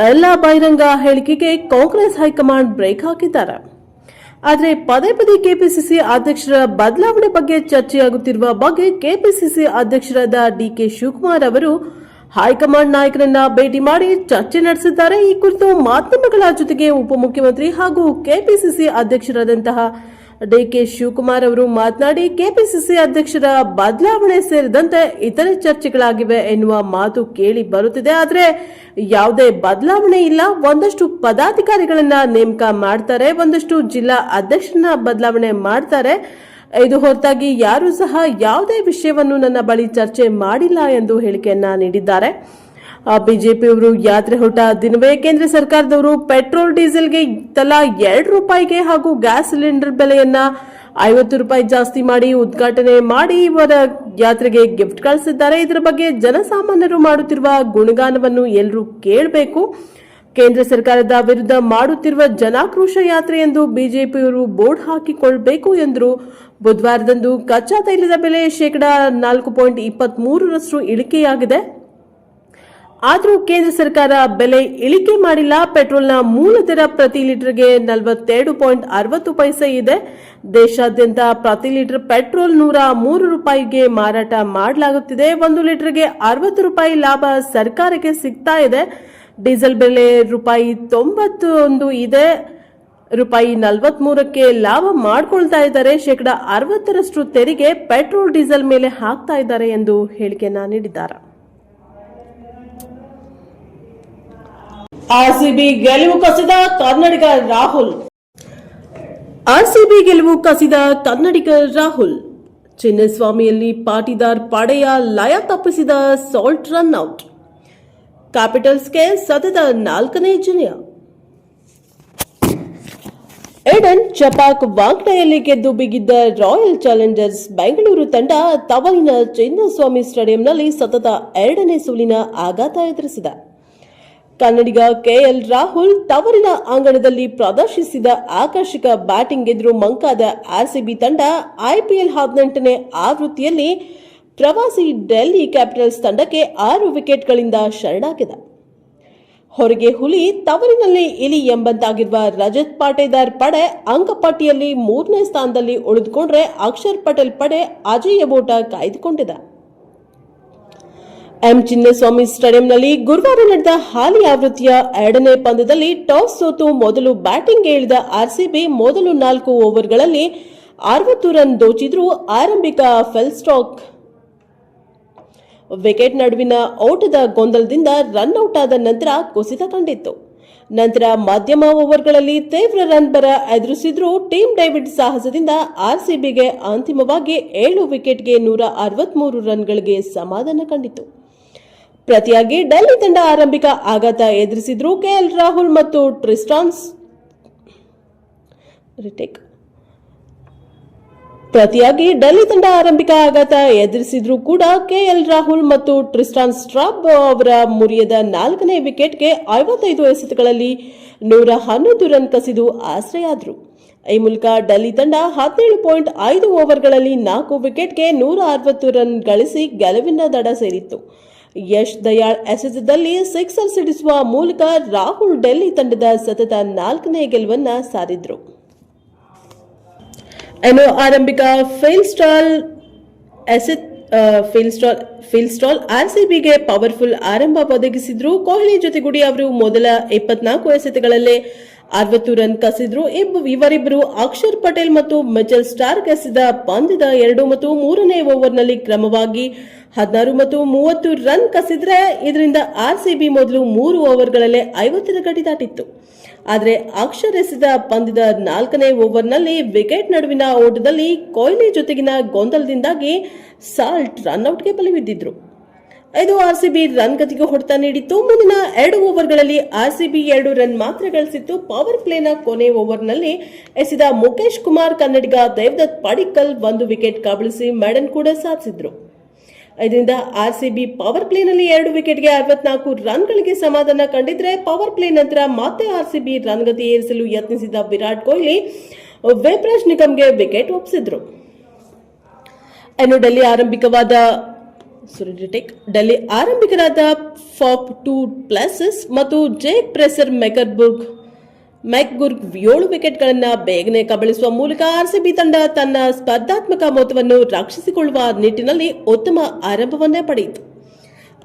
ಎಲ್ಲ ಬಹಿರಂಗ ಹೇಳಿಕೆಗೆ ಕಾಂಗ್ರೆಸ್ ಹೈಕಮಾಂಡ್ ಬ್ರೇಕ್ ಹಾಕಿದ್ದಾರೆ. ಆದರೆ ಪದೇ ಪದೇ ಕೆಪಿಸಿಸಿ ಅಧ್ಯಕ್ಷರ ಬದಲಾವಣೆ ಬಗ್ಗೆ ಚರ್ಚೆಯಾಗುತ್ತಿರುವ ಬಗ್ಗೆ ಕೆಪಿಸಿಸಿ ಅಧ್ಯಕ್ಷರಾದ ಡಿಕೆ ಶಿವಕುಮಾರ್ ಅವರು ಹೈಕಮಾಂಡ್ ನಾಯಕರನ್ನ ಭೇಟಿ ಮಾಡಿ ಚರ್ಚೆ ನಡೆಸಿದ್ದಾರೆ. ಈ ಕುರಿತು ಮಾಧ್ಯಮಗಳ ಜೊತೆಗೆ ಉಪಮುಖ್ಯಮಂತ್ರಿ ಹಾಗೂ ಕೆಪಿಸಿಸಿ ಅಧ್ಯಕ್ಷರಾದಂತಹ ಡಿಕೆ ಶಿವಕುಮಾರ್ ಅವರು ಮಾತನಾಡಿ, ಕೆಪಿಸಿಸಿ ಅಧ್ಯಕ್ಷರ ಬದಲಾವಣೆ ಸೇರಿದಂತೆ ಇತರೆ ಚರ್ಚೆಗಳಾಗಿವೆ ಎನ್ನುವ ಮಾತು ಕೇಳಿ ಬರುತ್ತಿದೆ. ಆದರೆ ಯಾವುದೇ ಬದಲಾವಣೆ ಇಲ್ಲ. ಒಂದಷ್ಟು ಪದಾಧಿಕಾರಿಗಳನ್ನ ನೇಮಕ ಮಾಡ್ತಾರೆ, ಒಂದಷ್ಟು ಜಿಲ್ಲಾ ಅಧ್ಯಕ್ಷರನ್ನ ಬದಲಾವಣೆ ಮಾಡ್ತಾರೆ. ಇದು ಹೊರತಾಗಿ ಯಾರೂ ಸಹ ಯಾವುದೇ ವಿಷಯವನ್ನು ನನ್ನ ಬಳಿ ಚರ್ಚೆ ಮಾಡಿಲ್ಲ ಎಂದು ಹೇಳಿಕೆಯನ್ನ ನೀಡಿದ್ದಾರೆ. ಬಿಜೆಪಿಯವರು ಯಾತ್ರೆ ಹೊರಟ ದಿನವೇ ಕೇಂದ್ರ ಸರ್ಕಾರದವರು ಪೆಟ್ರೋಲ್ ಡೀಸೆಲ್ಗೆ ತಲಾ ₹2 ಹಾಗೂ ಗ್ಯಾಸ್ ಸಿಲಿಂಡರ್ ಬೆಲೆಯನ್ನ ₹50 ಜಾಸ್ತಿ ಮಾಡಿ ಉದ್ಘಾಟನೆ ಮಾಡಿ ಇವರ ಯಾತ್ರೆಗೆ ಗಿಫ್ಟ್ ಕಳಿಸಿದ್ದಾರೆ. ಇದರ ಬಗ್ಗೆ ಜನಸಾಮಾನ್ಯರು ಮಾಡುತ್ತಿರುವ ಗುಣಗಾನವನ್ನು ಎಲ್ಲರೂ ಕೇಳಬೇಕು. ಕೇಂದ್ರ ಸರ್ಕಾರದ ವಿರುದ್ಧ ಮಾಡುತ್ತಿರುವ ಜನಾಕ್ರೋಶ ಯಾತ್ರೆ ಎಂದು ಬಿಜೆಪಿಯವರು ಬೋರ್ಡ್ ಹಾಕಿಕೊಳ್ಳಬೇಕು ಎಂದರು. ಬುಧವಾರದಂದು ಕಚ್ಚಾ ತೈಲದ ಬೆಲೆ %4.23 ಇಳಿಕೆಯಾಗಿದೆ. ಆದರೂ ಕೇಂದ್ರ ಸರ್ಕಾರ ಬೆಲೆ ಇಳಿಕೆ ಮಾಡಿಲ್ಲ. ಪೆಟ್ರೋಲ್ನ ಮೂಲ ದರ ಪ್ರತಿ ಲೀಟರ್ಗೆ 42.60 ಇದೆ. ದೇಶಾದ್ಯಂತ ಪ್ರತಿ ಲೀಟರ್ ಪೆಟ್ರೋಲ್ ₹103 ಮಾರಾಟ ಮಾಡಲಾಗುತ್ತಿದೆ. 1 ಲೀಟರ್ಗೆ ₹60 ಲಾಭ ಸರ್ಕಾರಕ್ಕೆ ಸಿಗ್ತಾ ಇದೆ. ಡೀಸೆಲ್ ಬೆಲೆ ₹91 ಇದೆ. ₹43 ಲಾಭ ಮಾಡ್ಕೊಳ್ತಾ ಇದ್ದಾರೆ. %60 ತೆರಿಗೆ ಪೆಟ್ರೋಲ್ ಡೀಸೆಲ್ ಮೇಲೆ ಹಾಕ್ತಾ ಇದ್ದಾರೆ ಎಂದು ಹೇಳಿಕೆಯನ್ನ ನೀಡಿದ್ದಾರೆ. ಆರ್ಸಿಬಿ ಗೆಲುವು ಕಸಿದ ಕನ್ನಡಿಗ ರಾಹುಲ್. ಆರ್ಸಿಬಿ ಗೆಲುವು ಕಸಿದ ಕನ್ನಡಿಗ ರಾಹುಲ್. ಚಿನ್ನಸ್ವಾಮಿಯಲ್ಲಿ ಪಾಟಿದಾರ್ ಪಡೆಯ ಲಯ ತಪ್ಪಿಸಿದ ಸಾಲ್ಟ್ ರನ್ಔಟ್. ಕ್ಯಾಪಿಟಲ್ಸ್ಗೆ ಸತತ 4ನೇ ಜಯ. ಏಡನ್ ಚಪಾಕ್ ವಾಂಗ್ಡೆಯಲ್ಲಿ ಗೆದ್ದು ಬಿಗಿದ್ದ ರಾಯಲ್ ಚಾಲೆಂಜರ್ಸ್ ಬೆಂಗಳೂರು ತಂಡ ತವರಿನ ಚಿನ್ನಸ್ವಾಮಿ ಸ್ಟೇಡಿಯಂನಲ್ಲಿ ಸತತ 2ನೇ ಸೋಲಿನ ಆಘಾತ ಎದುರಿಸಿದೆ. ಕನ್ನಡಿಗ ಕೆಎಲ್ ರಾಹುಲ್ ತವರಿನ ಅಂಗಣದಲ್ಲಿ ಪ್ರದರ್ಶಿಸಿದ ಆಕರ್ಷಕ ಬ್ಯಾಟಿಂಗ್ ಎದುರು ಮಂಕಾದ ಆರ್ಸಿಬಿ ತಂಡ ಐಪಿಎಲ್ 18ನೇ ಆವೃತ್ತಿಯಲ್ಲಿ ಪ್ರವಾಸಿ ಡೆಲ್ಲಿ ಕ್ಯಾಪಿಟಲ್ಸ್ ತಂಡಕ್ಕೆ 6 ವಿಕೆಟ್ಗಳಿಂದ ಶರಣಾಗಿದೆ. ಹೊರಗೆ ಹುಲಿ ತವರಿನಲ್ಲಿ ಇಲಿ ಎಂಬಂತಾಗಿರುವ ರಜತ್ ಪಾಟೇದಾರ್ ಪಡೆ ಅಂಕಪಟ್ಟಿಯಲ್ಲಿ 3ನೇ ಸ್ಥಾನದಲ್ಲಿ ಉಳಿದುಕೊಂಡ್ರೆ ಅಕ್ಷರ್ ಪಟೇಲ್ ಪಡೆ ಅಜೇಯ ಓಟ ಕಾಯ್ದುಕೊಂಡಿದೆ. ಎಂ ಚಿನ್ನಸ್ವಾಮಿ ಸ್ಟೇಡಿಯಂನಲ್ಲಿ ಗುರುವಾರ ನಡೆದ ಹಾಲಿ ಆವೃತ್ತಿಯ 2ನೇ ಪಂದ್ಯದಲ್ಲಿ ಟಾಸ್ ಸೋತು ಮೊದಲು ಬ್ಯಾಟಿಂಗ್ಗೆ ಇಳಿದ ಆರ್ಸಿಬಿ ಮೊದಲು 4 ಓವರ್ಗಳಲ್ಲಿ 60 ರನ್ ದೋಚಿದ್ರೂ ಆರಂಭಿಕ ಫೆಲ್ಸ್ಟಾಕ್ ವಿಕೆಟ್ ನಡುವಿನ ಓಟದ ಗೊಂದಲದಿಂದ ರನ್ಔಟ್ ಆದ ನಂತರ ಕುಸಿತ ಕಂಡಿತ್ತು. ನಂತರ ಮಧ್ಯಮ ಓವರ್ಗಳಲ್ಲಿ ತೀವ್ರ ರನ್ ಬರ ಎದುರಿಸಿದ್ರೂ ಟೀಮ್ ಡೇವಿಡ್ ಸಾಹಸದಿಂದ ಆರ್ಸಿಬಿಗೆ ಅಂತಿಮವಾಗಿ 7 ವಿಕೆಟ್ಗೆ 163 ರನ್ಗಳಿಗೆ ಸಮಾಧಾನ ಕಂಡಿತು. ಪ್ರತಿಯಾಗಿ ಡೆಲ್ಲಿ ತಂಡ ಆರಂಭಿಕ ಆಘಾತ ಎದುರಿಸಿದ್ರು ಕೆಎಲ್ ರಾಹುಲ್ ಮತ್ತು ಟ್ರಿಸ್ಟಾನ್ ಸ್ಟ್ರಾಬ್ ಅವರ ಮುರಿಯದ 4ನೇ ವಿಕೆಟ್ಗೆ 55 ಎಸೆತಗಳಲ್ಲಿ 111 ರನ್ ಕಸಿದು ಆಶ್ರಯಾದರು. ಈ ಮೂಲಕ ಡೆಲ್ಲಿ ತಂಡ 17.5 ಓವರ್ಗಳಲ್ಲಿ 4 ವಿಕೆಟ್ಗೆ 160 ರನ್ ಗಳಿಸಿ ಗೆಲುವಿನ ದಡ ಸೇರಿತ್ತು. ಯಶ್ ದಯಾಳ್ ಎಸೆತದಲ್ಲಿ ಸಿಕ್ಸರ್ ಸಿಡಿಸುವ ಮೂಲಕ ರಾಹುಲ್ ಡೆಲ್ಲಿ ತಂಡದ ಸತತ 4ನೇ ಗೆಲುವನ್ನ ಸಾರಿದ್ರು. ಇನ್ನು ಆರಂಭಿಕ ಫೀಲ್ಸ್ಟಾಲ್ ಆರ್ಸಿಬಿಗೆ ಪವರ್ಫುಲ್ ಆರಂಭ ಒದಗಿಸಿದ್ರು. ಕೊಹ್ಲಿ ಜೊತೆಗೂಡಿ ಅವರು ಮೊದಲ 24 ಎಸೆತಗಳಲ್ಲೇ 60 ರನ್ ಕಸಿದ್ರು. ಇವರಿಬ್ಬರು ಅಕ್ಷರ್ ಪಟೇಲ್ ಮತ್ತು ಮಿಚೆಲ್ ಸ್ಟಾರ್ಕ್ ಎಸೆದ ಪಂದ್ಯದ 2 ಮತ್ತು 3ನೇ ಓವರ್ನಲ್ಲಿ ಕ್ರಮವಾಗಿ 16 ಮತ್ತು 30 ರನ್ ಕಸಿದ್ರೆ ಇದರಿಂದ ಆರ್ಸಿಬಿ ಮೊದಲು 3 ಓವರ್ಗಳಲ್ಲೇ 50ರ ಗಡಿ ದಾಟಿತ್ತು. ಆದರೆ ಅಕ್ಷರ್ ಎಸೆದ ಪಂದ್ಯದ 4ನೇ ಓವರ್ನಲ್ಲಿ ವಿಕೆಟ್ ನಡುವಿನ ಓಟದಲ್ಲಿ ಕೊಹ್ಲಿ ಜೊತೆಗಿನ ಗೊಂದಲದಿಂದಾಗಿ ಸಾಲ್ಟ್ ರನ್ಔಟ್ಗೆ ಬಲಿಬಿದ್ದಿದ್ರು. ಇದು ಆರ್ಸಿಬಿ ರನ್ ಗತಿಗೆ ಹೊಡೆತ ನೀಡಿತ್ತು. ಮುಂದಿನ 2 ಓವರ್ಗಳಲ್ಲಿ ಆರ್ಸಿಬಿ 2 ರನ್ ಮಾತ್ರ ಗಳಿಸಿತ್ತು. ಪವರ್ ಪ್ಲೇನ ಕೊನೆ ಓವರ್ನಲ್ಲಿ ಎಸೆದ ಮುಖೇಶ್ ಕುಮಾರ್ ಕನ್ನಡಿಗ ದೇವದತ್ ಪಡಿಕ್ಕಲ್ 1 ವಿಕೆಟ್ ಕಬಳಿಸಿ ಮೆಡನ್ ಕೂಡ ಸಾಧಿಸಿದ್ರು. ಇದರಿಂದ ಆರ್ಸಿಬಿ ಪವರ್ ಪ್ಲೇನಲ್ಲಿ 2 ವಿಕೆಟ್ಗೆ 64 ರನ್ಗಳಿಗೆ ಸಮಾಧಾನ ಕಂಡಿದ್ರೆ ಪವರ್ ಪ್ಲೇ ನಂತರ ಮತ್ತೆ ಆರ್ಸಿಬಿ ರನ್ ಗತಿ ಏರಿಸಲು ಯತ್ನಿಸಿದ ವಿರಾಟ್ ಕೊಹ್ಲಿ ವೇಬ್ರಾಜ್ ನಿಗಮ್ಗೆ ವಿಕೆಟ್ ಒಪ್ಪಿಸಿದ್ರು. ಇನ್ನು ಡೆಲ್ಲಿ ಆರಂಭಿಕರಾದ ಫಾಪ್ 2 ಪ್ಲಸಸ್ ಮತ್ತು ಜೇಕ್ ಪ್ರೆಸರ್ ಮೆಕ್ಗುರ್ಗ್ 7 ವಿಕೆಟ್ಗಳನ್ನು ಬೇಗನೆ ಕಬಳಿಸುವ ಮೂಲಕ ಆರ್ಸಿಬಿ ತಂಡ ತನ್ನ ಸ್ಪರ್ಧಾತ್ಮಕ ಮೊತ್ತವನ್ನು ರಕ್ಷಿಸಿಕೊಳ್ಳುವ ನಿಟ್ಟಿನಲ್ಲಿ ಉತ್ತಮ ಆರಂಭವನ್ನೇ ಪಡೆಯಿತು.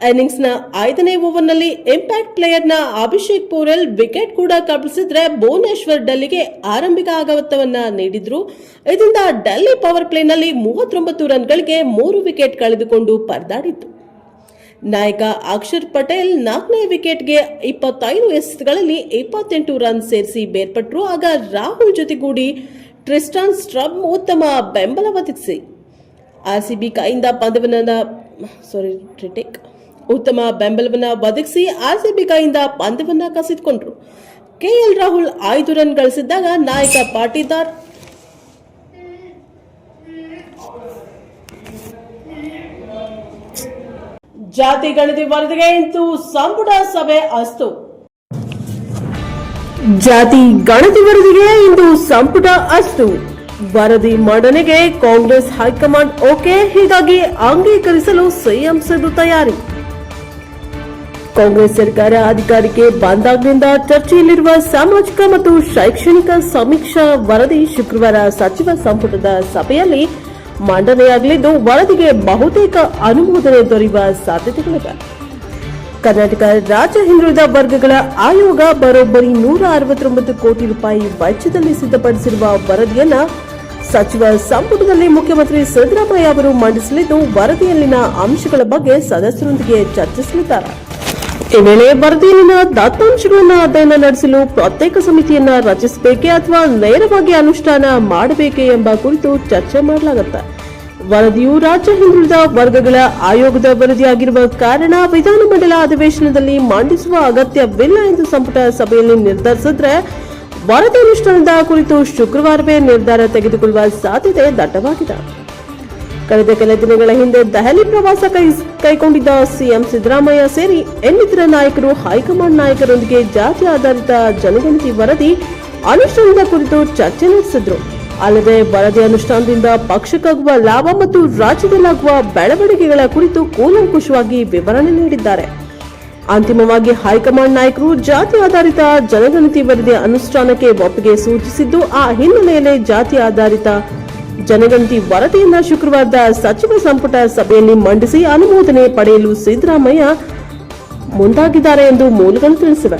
ಇನ್ನಿಂಗ್ಸ್ನ 5ನೇ ಓವರ್ನಲ್ಲಿ ಇಂಪ್ಯಾಕ್ಟ್ ಪ್ಲೇಯರ್ನ ಅಭಿಷೇಕ್ ಪೂರಲ್ ವಿಕೆಟ್ ಕೂಡ ಕಬಳಿಸಿದ್ರೆ ಭುವನೇಶ್ವರ್ ಡೆಲ್ಲಿಗೆ ಆರಂಭಿಕ ಆಘಾತವನ್ನ ನೀಡಿದ್ರು. ಇದರಿಂದ ಡೆಲ್ಲಿ ಪವರ್ ಪ್ಲೇನಲ್ಲಿ 39 ರನ್ಗಳಿಗೆ 3 ವಿಕೆಟ್ ಕಳೆದುಕೊಂಡು ಪರದಾಡಿತ್ತು. ನಾಯಕ ಅಕ್ಷರ್ ಪಟೇಲ್ 4ನೇ ವಿಕೆಟ್ಗೆ 25 ಎಸೆತಗಳಲ್ಲಿ 28 ರನ್ ಸೇರಿಸಿ ಬೇರ್ಪಟ್ಟರು. ಆಗ ರಾಹುಲ್ ಜೊತೆಗೂಡಿ ಟ್ರಿಸ್ಟಾನ್ ಸ್ಟ್ರಾಬ್ ಉತ್ತಮ ಬೆಂಬಲ ಒದಗಿಸಿ ಆರ್ಸಿಬಿ ಕೈಯಿಂದ ಪಂದ್ಯವನ್ನ ಕಸಿದುಕೊಂಡ್ರು. ಕೆಎಲ್ ರಾಹುಲ್ 5 ರನ್ ಗಳಿಸಿದ್ದಾಗ ನಾಯಕ ಪಾಟಿದಾರ್ ಜಾತಿ ಗಣತಿ ವರದಿಗೆ ಇಂದು ಸಂಪುಟ ಸಭೆ ಅಸ್ತು. ಜಾತಿ ಗಣತಿ ವರದಿಗೆ ಇಂದು ಸಂಪುಟ ಅಸ್ತು. ವರದಿ ಮಂಡನೆಗೆ ಕಾಂಗ್ರೆಸ್ ಹೈಕಮಾಂಡ್ ಓಕೆ, ಹೀಗಾಗಿ ಅಂಗೀಕರಿಸಲು ಸಿಎಂ ಸಿದ್ದು ತಯಾರಿ. ಕಾಂಗ್ರೆಸ್ ಸರ್ಕಾರ ಅಧಿಕಾರಕ್ಕೆ ಬಂದಾಗಿನಿಂದ ಚರ್ಚೆಯಲ್ಲಿರುವ ಸಾಮಾಜಿಕ ಮತ್ತು ಶೈಕ್ಷಣಿಕ ಸಮೀಕ್ಷಾ ವರದಿ ಶುಕ್ರವಾರ ಸಚಿವ ಸಂಪುಟದ ಸಭೆಯಲ್ಲಿ ಮಂಡನೆಯಾಗಲಿದ್ದು ವರದಿಗೆ ಬಹುತೇಕ ಅನುಮೋದನೆ ದೊರೆಯುವ ಸಾಧ್ಯತೆಗಳಿವೆ. ಕರ್ನಾಟಕ ರಾಜ್ಯ ಹಿಂದುಳಿದ ವರ್ಗಗಳ ಆಯೋಗ ಬರೋಬ್ಬರಿ 169 ಕೋಟಿ ರೂಪಾಯಿ ವೆಚ್ಚದಲ್ಲಿ ಸಿದ್ಧಪಡಿಸಿರುವ ವರದಿಯನ್ನ ಸಚಿವ ಸಂಪುಟದಲ್ಲಿ ಮುಖ್ಯಮಂತ್ರಿ ಸಿದ್ದರಾಮಯ್ಯ ಅವರು ಮಂಡಿಸಲಿದ್ದು ವರದಿಯಲ್ಲಿನ ಅಂಶಗಳ ಬಗ್ಗೆ ಸದಸ್ಯರೊಂದಿಗೆ ಚರ್ಚಿಸಲಿದ್ದಾರೆ. ಈ ವೇಳೆ ವರದಿಯಲ್ಲಿನ ದತ್ತಾಂಶಗಳನ್ನು ಅಧ್ಯಯನ ನಡೆಸಲು ಪ್ರತ್ಯೇಕ ಸಮಿತಿಯನ್ನ ರಚಿಸಬೇಕೇ ಅಥವಾ ನೇರವಾಗಿ ಅನುಷ್ಠಾನ ಮಾಡಬೇಕೇ ಎಂಬ ಕುರಿತು ಚರ್ಚೆ ಮಾಡಲಾಗುತ್ತೆ. ವರದಿಯು ರಾಜ್ಯ ಹಿಂದುಳಿದ ವರ್ಗಗಳ ಆಯೋಗದ ವರದಿಯಾಗಿರುವ ಕಾರಣ ವಿಧಾನಮಂಡಲ ಅಧಿವೇಶನದಲ್ಲಿ ಮಂಡಿಸುವ ಅಗತ್ಯವಿಲ್ಲ ಎಂದು ಸಂಪುಟ ಸಭೆಯಲ್ಲಿ ನಿರ್ಧರಿಸಿದ್ರೆ ವರದಿ ಅನುಷ್ಠಾನದ ಕುರಿತು ಶುಕ್ರವಾರವೇ ನಿರ್ಧಾರ ತೆಗೆದುಕೊಳ್ಳುವ ಸಾಧ್ಯತೆ ದಟ್ಟವಾಗಿದೆ. ಕಳೆದ ಕೆಲ ದಿನಗಳ ಹಿಂದೆ ದೆಹಲಿ ಪ್ರವಾಸ ಕೈಗೊಂಡಿದ್ದ ಸಿಎಂ ಸಿದ್ದರಾಮಯ್ಯ ಸೇರಿ ಇನ್ನಿತರ ನಾಯಕರು ಹೈಕಮಾಂಡ್ ನಾಯಕರೊಂದಿಗೆ ಜಾತಿ ಆಧಾರಿತ ಜನಗಣತಿ ವರದಿ ಅನುಷ್ಠಾನದ ಕುರಿತು ಚರ್ಚೆ ನಡೆಸಿದ್ರು. ಅಲ್ಲದೆ ವರದಿ ಅನುಷ್ಠಾನದಿಂದ ಪಕ್ಷಕ್ಕಾಗುವ ಲಾಭ ಮತ್ತು ರಾಜ್ಯದಲ್ಲಾಗುವ ಬೆಳವಣಿಗೆಗಳ ಕುರಿತು ಕೂಲಂಕುಷವಾಗಿ ವಿವರಣೆ ನೀಡಿದ್ದಾರೆ. ಅಂತಿಮವಾಗಿ ಹೈಕಮಾಂಡ್ ನಾಯಕರು ಜಾತಿ ಆಧಾರಿತ ಜನಗಣತಿ ವರದಿ ಅನುಷ್ಠಾನಕ್ಕೆ ಒಪ್ಪಿಗೆ ಸೂಚಿಸಿದ್ದು, ಆ ಹಿನ್ನೆಲೆಯಲ್ಲಿ ಜಾತಿ ಆಧಾರಿತ ಜನಗಣತಿ ವರದಿಯನ್ನ ಶುಕ್ರವಾರದ ಸಚಿವ ಸಂಪುಟ ಸಭೆಯಲ್ಲಿ ಮಂಡಿಸಿ ಅನುಮೋದನೆ ಪಡೆಯಲು ಸಿದ್ದರಾಮಯ್ಯ ಮುಂದಾಗಿದ್ದಾರೆ ಎಂದು ಮೂಲಗಳು ತಿಳಿಸಿವೆ.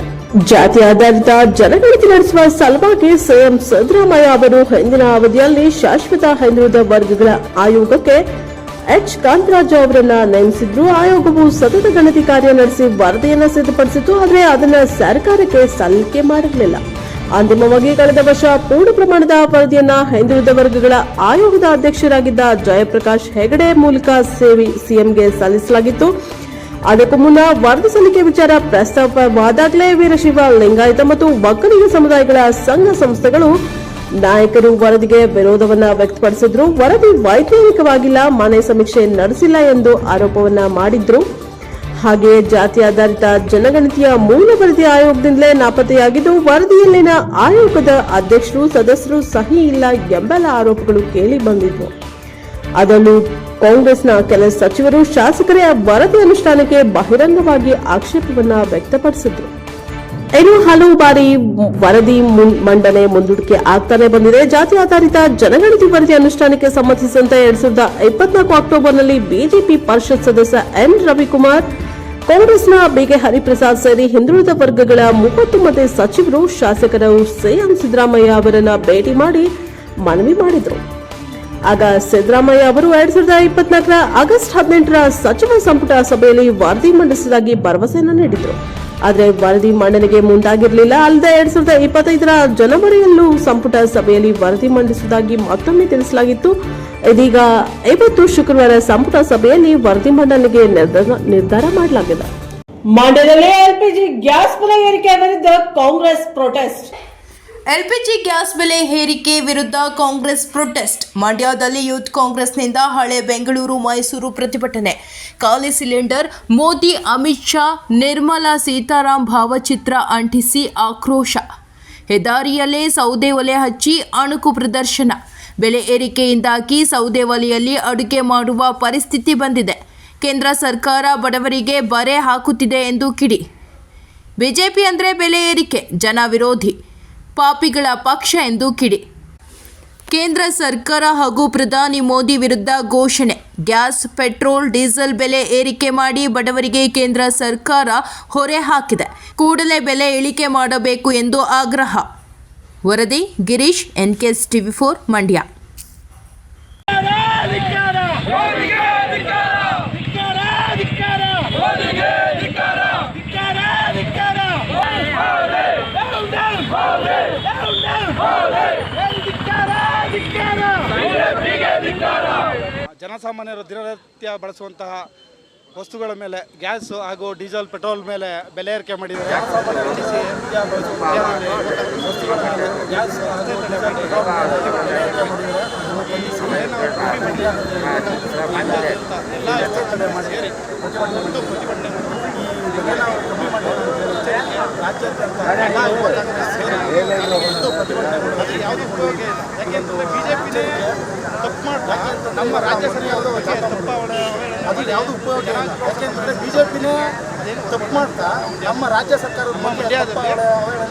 ಜಾತಿ ಆಧಾರಿತ ಜನಗಣತಿ ನಡೆಸುವ ಸಲುವಾಗಿ ಸಿಎಂ ಸಿದ್ದರಾಮಯ್ಯ ಅವರು ಹಿಂದಿನ ಅವಧಿಯಲ್ಲಿ ಶಾಶ್ವತ ಹಿಂದುಳಿದ ವರ್ಗಗಳ ಆಯೋಗಕ್ಕೆ ಎಚ್ ಕಾಂತರಾಜು ಅವರನ್ನ ನೇಮಿಸಿದ್ರು. ಆಯೋಗವು ಸತತ ಗಣತಿ ಕಾರ್ಯ ನಡೆಸಿ ವರದಿಯನ್ನ ಸಿದ್ಧಪಡಿಸಿತು, ಆದರೆ ಅದನ್ನ ಸರ್ಕಾರಕ್ಕೆ ಸಲ್ಲಿಕೆ ಮಾಡಿರಲಿಲ್ಲ. ಅಂತಿಮವಾಗಿ ಕಳೆದ ವರ್ಷ ಪೂರ್ಣ ಪ್ರಮಾಣದ ವರದಿಯನ್ನ ಹಿಂದುಳಿದ ವರ್ಗಗಳ ಆಯೋಗದ ಅಧ್ಯಕ್ಷರಾಗಿದ್ದ ಜಯಪ್ರಕಾಶ್ ಹೆಗಡೆ ಮೂಲಕ ಸಿಎಂಗೆ ಸಲ್ಲಿಸಲಾಗಿತ್ತು. ಅದಕ್ಕೂ ಮುನ್ನ ವರದಿ ಸಲ್ಲಿಕೆ ವಿಚಾರ ಪ್ರಸ್ತಾಪವಾದಾಗಲೇ ವೀರಶೈವ, ಲಿಂಗಾಯತ ಮತ್ತು ಒಕ್ಕಲಿಗ ಸಮುದಾಯಗಳ ಸಂಘ ಸಂಸ್ಥೆಗಳು ನಾಯಕರು ವರದಿಗೆ ವಿರೋಧವನ್ನ ವ್ಯಕ್ತಪಡಿಸಿದ್ರು. ವರದಿ ವೈಜ್ಞಾನಿಕವಾಗಿಲ್ಲ, ಮನೆ ಸಮೀಕ್ಷೆ ನಡೆಸಿಲ್ಲ ಎಂದು ಆರೋಪವನ್ನ ಮಾಡಿದ್ರು. ಹಾಗೆಯೇ ಜಾತಿ ಆಧಾರಿತ ಜನಗಣತಿಯ ಮೂಲ ವರದಿ ಆಯೋಗದಿಂದಲೇ ನಾಪತ್ತೆಯಾಗಿದ್ದು, ವರದಿಯಲ್ಲಿನ ಆಯೋಗದ ಅಧ್ಯಕ್ಷರು ಸದಸ್ಯರು ಸಹಿ ಇಲ್ಲ ಎಂಬೆಲ್ಲ ಆರೋಪಗಳು ಕೇಳಿ ಬಂದಿದ್ವು. ಅದನ್ನು ಕಾಂಗ್ರೆಸ್ನ ಕೆಲ ಸಚಿವರು, ಶಾಸಕರೇ ವರದಿ ಅನುಷ್ಠಾನಕ್ಕೆ ಬಹಿರಂಗವಾಗಿ ಆಕ್ಷೇಪವನ್ನ ವ್ಯಕ್ತಪಡಿಸಿದ್ರು. ಇನ್ನು ಹಲವು ಬಾರಿ ವರದಿ ಮಂಡನೆ ಮುಂದೂಡಿಕೆ ಆಗ್ತಾನೆ ಬಂದಿದೆ. ಜಾತಿ ಆಧಾರಿತ ಜನಗಣತಿ ವರದಿ ಅನುಷ್ಠಾನಕ್ಕೆ ಸಂಬಂಧಿಸಿದಂತೆ 2024 ಅಕ್ಟೋಬರ್ನಲ್ಲಿ ಬಿಜೆಪಿ ಪರಿಷತ್ ಸದಸ್ಯ ಎನ್ ರವಿಕುಮಾರ್, ಕಾಂಗ್ರೆಸ್ನ ಬಿಕೆ ಹರಿಪ್ರಸಾದ್ ಸೇರಿ ಹಿಂದುಳಿದ ವರ್ಗಗಳ 30 ಮಂದಿ ಸಚಿವರು, ಶಾಸಕರು ಸಿಎಂ ಸಿದ್ದರಾಮಯ್ಯ ಅವರನ್ನ ಭೇಟಿ ಮಾಡಿ ಮನವಿ ಮಾಡಿದರು. ಆಗ ಸಿದ್ದರಾಮಯ್ಯ ಅವರು 2024 ಆಗಸ್ಟ್ 18ರ ಸಚಿವ ಸಂಪುಟ ಸಭೆಯಲ್ಲಿ ವರದಿ ಮಂಡಿಸುವುದಾಗಿ ಭರವಸೆಯನ್ನು ನೀಡಿದರು. ಆದರೆ ವರದಿ ಮಂಡನೆಗೆ ಮುಂದಾಗಿರಲಿಲ್ಲ. ಅಲ್ಲದೆ 2025ರ ಜನವರಿಯಲ್ಲೂ ಸಂಪುಟ ಸಭೆಯಲ್ಲಿ ವರದಿ ಮಂಡಿಸುವುದಾಗಿ ಮತ್ತೊಮ್ಮೆ ತಿಳಿಸಲಾಗಿತ್ತು. ಇದೀಗ ಇವತ್ತು ಶುಕ್ರವಾರ ಸಂಪುಟ ಸಭೆಯಲ್ಲಿ ವರದಿ ಮಂಡನೆಗೆ ನಿರ್ಧಾರ ಮಾಡಲಾಗಿದೆ. ಮಂಡ್ಯದಲ್ಲಿ ಎಲ್ಪಿಜಿ ಗ್ಯಾಸ್ ಬೆಲೆ ಏರಿಕೆ ವಿರುದ್ಧ ಕಾಂಗ್ರೆಸ್ ಪ್ರೊಟೆಸ್ಟ್. ಎಲ್ಪಿಜಿ ಗ್ಯಾಸ್ ಬೆಲೆ ಏರಿಕೆ ವಿರುದ್ಧ ಕಾಂಗ್ರೆಸ್ ಪ್ರೊಟೆಸ್ಟ್. ಮಂಡ್ಯದಲ್ಲಿ ಯೂತ್ ಕಾಂಗ್ರೆಸ್ನಿಂದ ಹಳೆ ಬೆಂಗಳೂರು ಮೈಸೂರು ಪ್ರತಿಭಟನೆ. ಖಾಲಿ ಸಿಲಿಂಡರ್, ಮೋದಿ ಅಮಿತ್ ಶಾ, ನಿರ್ಮಲಾ ಸೀತಾರಾಮ್ ಭಾವಚಿತ್ರ ಅಂಟಿಸಿ ಆಕ್ರೋಶ. ಹೆದ್ದಾರಿಯಲ್ಲೇ ಸೌದೆ ಒಲೆ ಹಚ್ಚಿ ಅಣುಕು ಪ್ರದರ್ಶನ. ಬೆಲೆ ಏರಿಕೆಯಿಂದಾಗಿ ಸೌದೆ ಒಲೆಯಲ್ಲಿ ಅಡುಗೆ ಮಾಡುವ ಪರಿಸ್ಥಿತಿ ಬಂದಿದೆ. ಕೇಂದ್ರ ಸರ್ಕಾರ ಬಡವರಿಗೆ ಬರೆ ಹಾಕುತ್ತಿದೆ ಎಂದು ಕಿಡಿ. ಬಿಜೆಪಿ ಅಂದರೆ ಬೆಲೆ ಏರಿಕೆ, ಜನ ವಿರೋಧಿ, ಪಾಪಿಗಳ ಪಕ್ಷ ಎಂದು ಕಿಡಿ. ಕೇಂದ್ರ ಸರ್ಕಾರ ಹಾಗೂ ಪ್ರಧಾನಿ ಮೋದಿ ವಿರುದ್ಧ ಘೋಷಣೆ. ಗ್ಯಾಸ್, ಪೆಟ್ರೋಲ್, ಡೀಸೆಲ್ ಬೆಲೆ ಏರಿಕೆ ಮಾಡಿ ಬಡವರಿಗೆ ಕೇಂದ್ರ ಸರ್ಕಾರ ಹೊರೆ ಹಾಕಿದೆ. ಕೂಡಲೇ ಬೆಲೆ ಇಳಿಕೆ ಮಾಡಬೇಕು ಎಂದು ಆಗ್ರಹ. ವರದಿ ಗಿರೀಶ್, NKS TV4 ಮಂಡ್ಯ. ಜನಸಾಮಾನ್ಯರು ದಿನನಿತ್ಯ ಬಳಸುವಂತಹ ವಸ್ತುಗಳ ಮೇಲೆ ಗ್ಯಾಸ್ ಹಾಗೂ ಡೀಸೆಲ್ ಪೆಟ್ರೋಲ್ ಮೇಲೆ ಬೆಲೆ ಏರಿಕೆ ಮಾಡಿದ್ದಾರೆ. ಬಿಜೆಪಿನೇ ತಪ್ಪು ಮಾಡ್ತಾ ನಮ್ಮ ರಾಜ್ಯ ಸರ್ಕಾರದ ಯಾವುದು ಉಪಯೋಗ ಯಾಕೆಂದರೆ ಬಿಜೆಪಿನೇ ತಪ್ಪು ಮಾಡ್ತಾ ನಮ್ಮ ರಾಜ್ಯ ಸರ್ಕಾರದ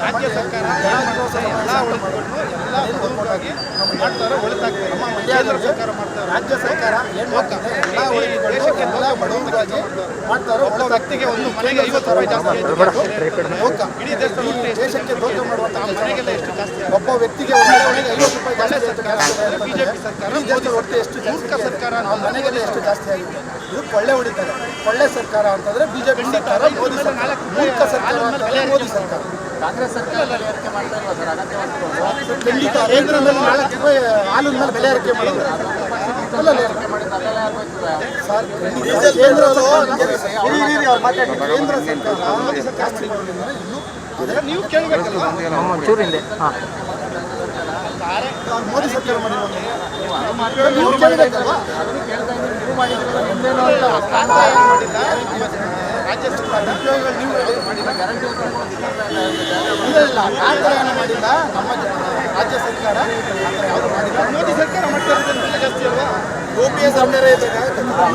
ರಾಜ್ಯ ಸರ್ಕಾರ ಮಾಡ್ತಾರೆ, ಒಳಿತಾಗ್ತದೆ. ಕೇಂದ್ರ ಸರ್ಕಾರ ಮಾಡ್ತಾರೆ, ರಾಜ್ಯ ಸರ್ಕಾರ ಏನು ಮಾಡ್ತಾರೆ, ದೇಶಕ್ಕೆ ಬಡವರಿಗಾಗಿ ಮಾಡ್ತಾರೆ. ಒಬ್ಬ ವ್ಯಕ್ತಿಗೆ ಒಂದು ಮನೆಗೆ 50 ರೂಪಾಯಿ ಜಾಸ್ತಿ, ಇಡೀ ದೇಶಕ್ಕೆ ದೋಖೆ ಮಾಡುವಂಥ ಮನೆಗೆಲ್ಲ ಎಷ್ಟು ಜಾಸ್ತಿ, ಒಬ್ಬ ವ್ಯಕ್ತಿಗೆ 50 ರೂಪಾಯಿ ಜಾಸ್ತಿ. ಬಿಜೆಪಿ ಸರ್ಕಾರ ಒಟ್ಟು ಎಷ್ಟು ಮೂರ್ಖ ಸರ್ಕಾರ, ಮನೆಗೆಲ್ಲ ಎಷ್ಟು ಜಾಸ್ತಿ ಆಗಿದೆ. ಇದು ಕೊಳ್ಳೆ ಹೊಡಿತಾರೆ. ಕೊಳ್ಳೆ ಸರ್ಕಾರ ಅಂತಂದ್ರೆ ಬಿಜೆಪಿ ಸರ್ಕಾರ ಮೋದಿ ಸರ್ಕಾರ ಮೂರ್ಖ ಸರ್ಕಾರ ಅಂತಲೇ ಮೋದಿ ಸರ್ಕಾರ. ಕಾಂಗ್ರೆಸ್ ಸರ್ಕಾರದಲ್ಲಿ ಏರಿಕೆ ಮಾಡ್ತಾ ಇಲ್ವಾ ಸರ್ ಅಗತ್ಯ ವಸ್ತುಗಳು? ಖಂಡಿತ ರೈತರ ಮೇಲೆ 4 ರೂಪಾಯಿ ಹಾಲಿನ ಮೇಲೆ ಬೆಲೆ ಏರಿಕೆ ಮಾಡಿದ್ರು. ಏರಿಕೆ ಮಾಡಿದ್ದು ಅದೆಲ್ಲ ಯಾಕೆ ಸರ್ ಖಂಡಿತ ಕೇಂದ್ರ ಜಾಸ್ತಿ ಮಾಡೋದ್ರಿಂದ ಇನ್ನೂ ಅದೆಲ್ಲ ನೀವು ಕೇಳಬೇಕಲ್ಲ. ಮೋದಿ ಸರ್ಕಾರ ಮಾಡಿರೋದು ನೀವು ಕೇಳಬೇಕಲ್ವಾ? ರಾಜ್ಯ ಸರ್ಕಾರ ಉದ್ಯೋಗಗಳು ನೀವು ಮಾಡಿಲ್ಲ, ಇಲ್ಲ ಆ ಥರ ಏನು ಮಾಡಿಲ್ಲ. ನಮ್ಮ ರಾಜ್ಯ ಸರ್ಕಾರ ಯಾವುದು ಮಾಡಿಲ್ಲ. ಮೋದಿ ಸರ್ಕಾರ ಮಾಡ್ತಾ ಇರೋದ್ರಿಂದ ಜಾಸ್ತಿ ಅಲ್ವಾ? OPS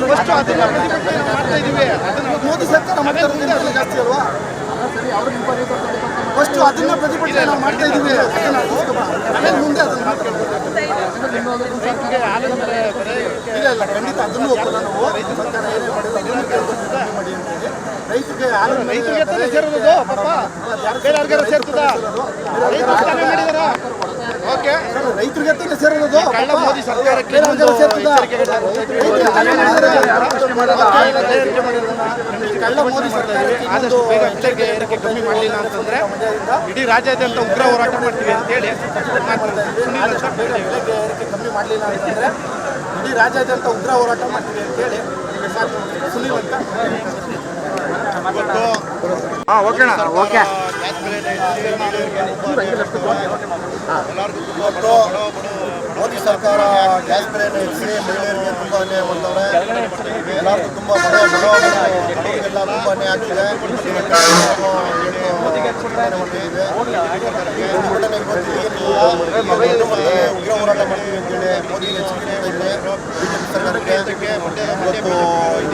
ಫಸ್ಟ್ ಅದನ್ನ ಪ್ರತಿಭಟನೆ ಮಾಡ್ತಾ ಇದೀವಿ. ಅದನ್ನ ಮೋದಿ ಸರ್ಕಾರ ಮಾಡ್ತಾ ಇರೋದ್ರಿಂದ ಜಾಸ್ತಿ ಅಲ್ವಾ? ಫಸ್ಟ್ ಅದನ್ನ ಪ್ರತಿಭಟನೆ ನಾವು ಮಾಡ್ತಾ ಇದೀವಿ. ಆಮೇಲೆ ಮುಂದೆ ಅದನ್ನ ಇಲ್ಲ ಇಲ್ಲ ಖಂಡಿತ ಅದನ್ನು ಒಪ್ಪಲ್ಲ ನಾವು. ರೈತ ಸರ್ಕಾರ ಏನೇ ಮಾಡಿದ್ರು ಅದನ್ನು ಕೇಳ್ಕೊಂಡು ಮಾಡಿ ಅಂತೇಳಿ ರೈತರಿಗೆ ರೈತರಿಗೆ ಸೇರೋದು ಪಾಪ ಬೇರೆ ಯಾರಿಗಾರ ಸೇರ್ತದ? ಓಕೆ ರೈತರಿಗೆ ತಾನೇ ಸೇರೋದು. ಮೋದಿ ಸರ್ಕಾರಕ್ಕೆ ಕಳ್ಳ ಮೋದಿ ಸರ್ಕಾರಕ್ಕೆ ಆದಷ್ಟು ಬೇಗ ಬೆಲೆಗೆ ಏರಿಕೆ ಕಮ್ಮಿ ಮಾಡಲಿಲ್ಲ ಅಂತಂದ್ರೆ ಇಡೀ ರಾಜ್ಯಾದ್ಯಂತ ಉಗ್ರ ಹೋರಾಟ ಮಾಡ್ತೀವಿ ಅಂತೇಳಿ ಬೆಲೆಗೆ ಏರಿಕೆ ಕಮ್ಮಿ ಮಾಡಲಿಲ್ಲ ಅಂತಂದ್ರೆ ಇಡೀ ರಾಜ್ಯಾದ್ಯಂತ ಉಗ್ರ ಹೋರಾಟ ಮಾಡ್ತೀವಿ ಅಂತೇಳಿ ಸುನೀಲ್ ಅಂತ ಇವತ್ತು ಮೋದಿ ಸರ್ಕಾರ ಗ್ಯಾಸ್ ಬೆಲೆಯನ್ನು ಹೆಚ್ಚಿಸಿ ಮಹಿಳೆಯರಿಗೆ ತುಂಬ ಅನ್ಯಾಯ ಮಾಡ್ತಾರೆ. ಎಲ್ಲರಿಗೂ ತುಂಬ ಬಡವರಿಗೆಲ್ಲ ತುಂಬ ಅನ್ಯಾಯ ಆಗ್ತಿದೆ. ಉಗ್ರ ಹೋರಾಟ ಮಾಡ್ತೀವಿ ಅಂತೇಳಿ ಮೋದಿ ಹೆಚ್ಚಿಗೆ ಬಿಜೆಪಿ ಸರ್ಕಾರಕ್ಕೆ ಇವತ್ತು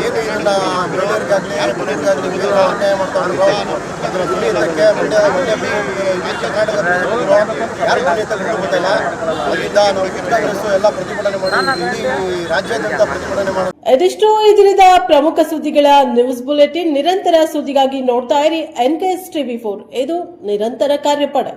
ಏನು ಇದನ್ನ ಮಹಿಳೆಯರಿಗಾಗಲಿ ಬಡವರಿಗಾಗಲಿ ಅನ್ಯಾಯ ಮಾಡ್ತಾ ಇದ್ರು ಅದರ ದುಡಿಯೋದಕ್ಕೆ ಕರ್ನಾಟಕ ಯಾರು ದುಡಿಯೋದಕ್ಕೆ ಗೊತ್ತಿಲ್ಲ. ಅದರಿಂದ ನಾವು ಕಾಂಗ್ರೆಸ್ ಎಲ್ಲ ಪ್ರತಿಭಟನೆ ಮಾಡಿ ಇಡೀ ರಾಜ್ಯಾದ್ಯಂತ ಪ್ರತಿಭಟನೆ ಮಾಡಿ. ಇದಿಷ್ಟು ಈ ದಿನದ ಪ್ರಮುಖ ಸುದ್ದಿಗಳ ನ್ಯೂಸ್ ಬುಲೆಟಿನ್. ನಿರಂತರ ಸುದ್ದಿಗಾಗಿ ನೋಡ್ತಾ ಇರಿ NKS TV4. ಇದು ನಿರಂತರ ಕಾರ್ಯಪಡೆ.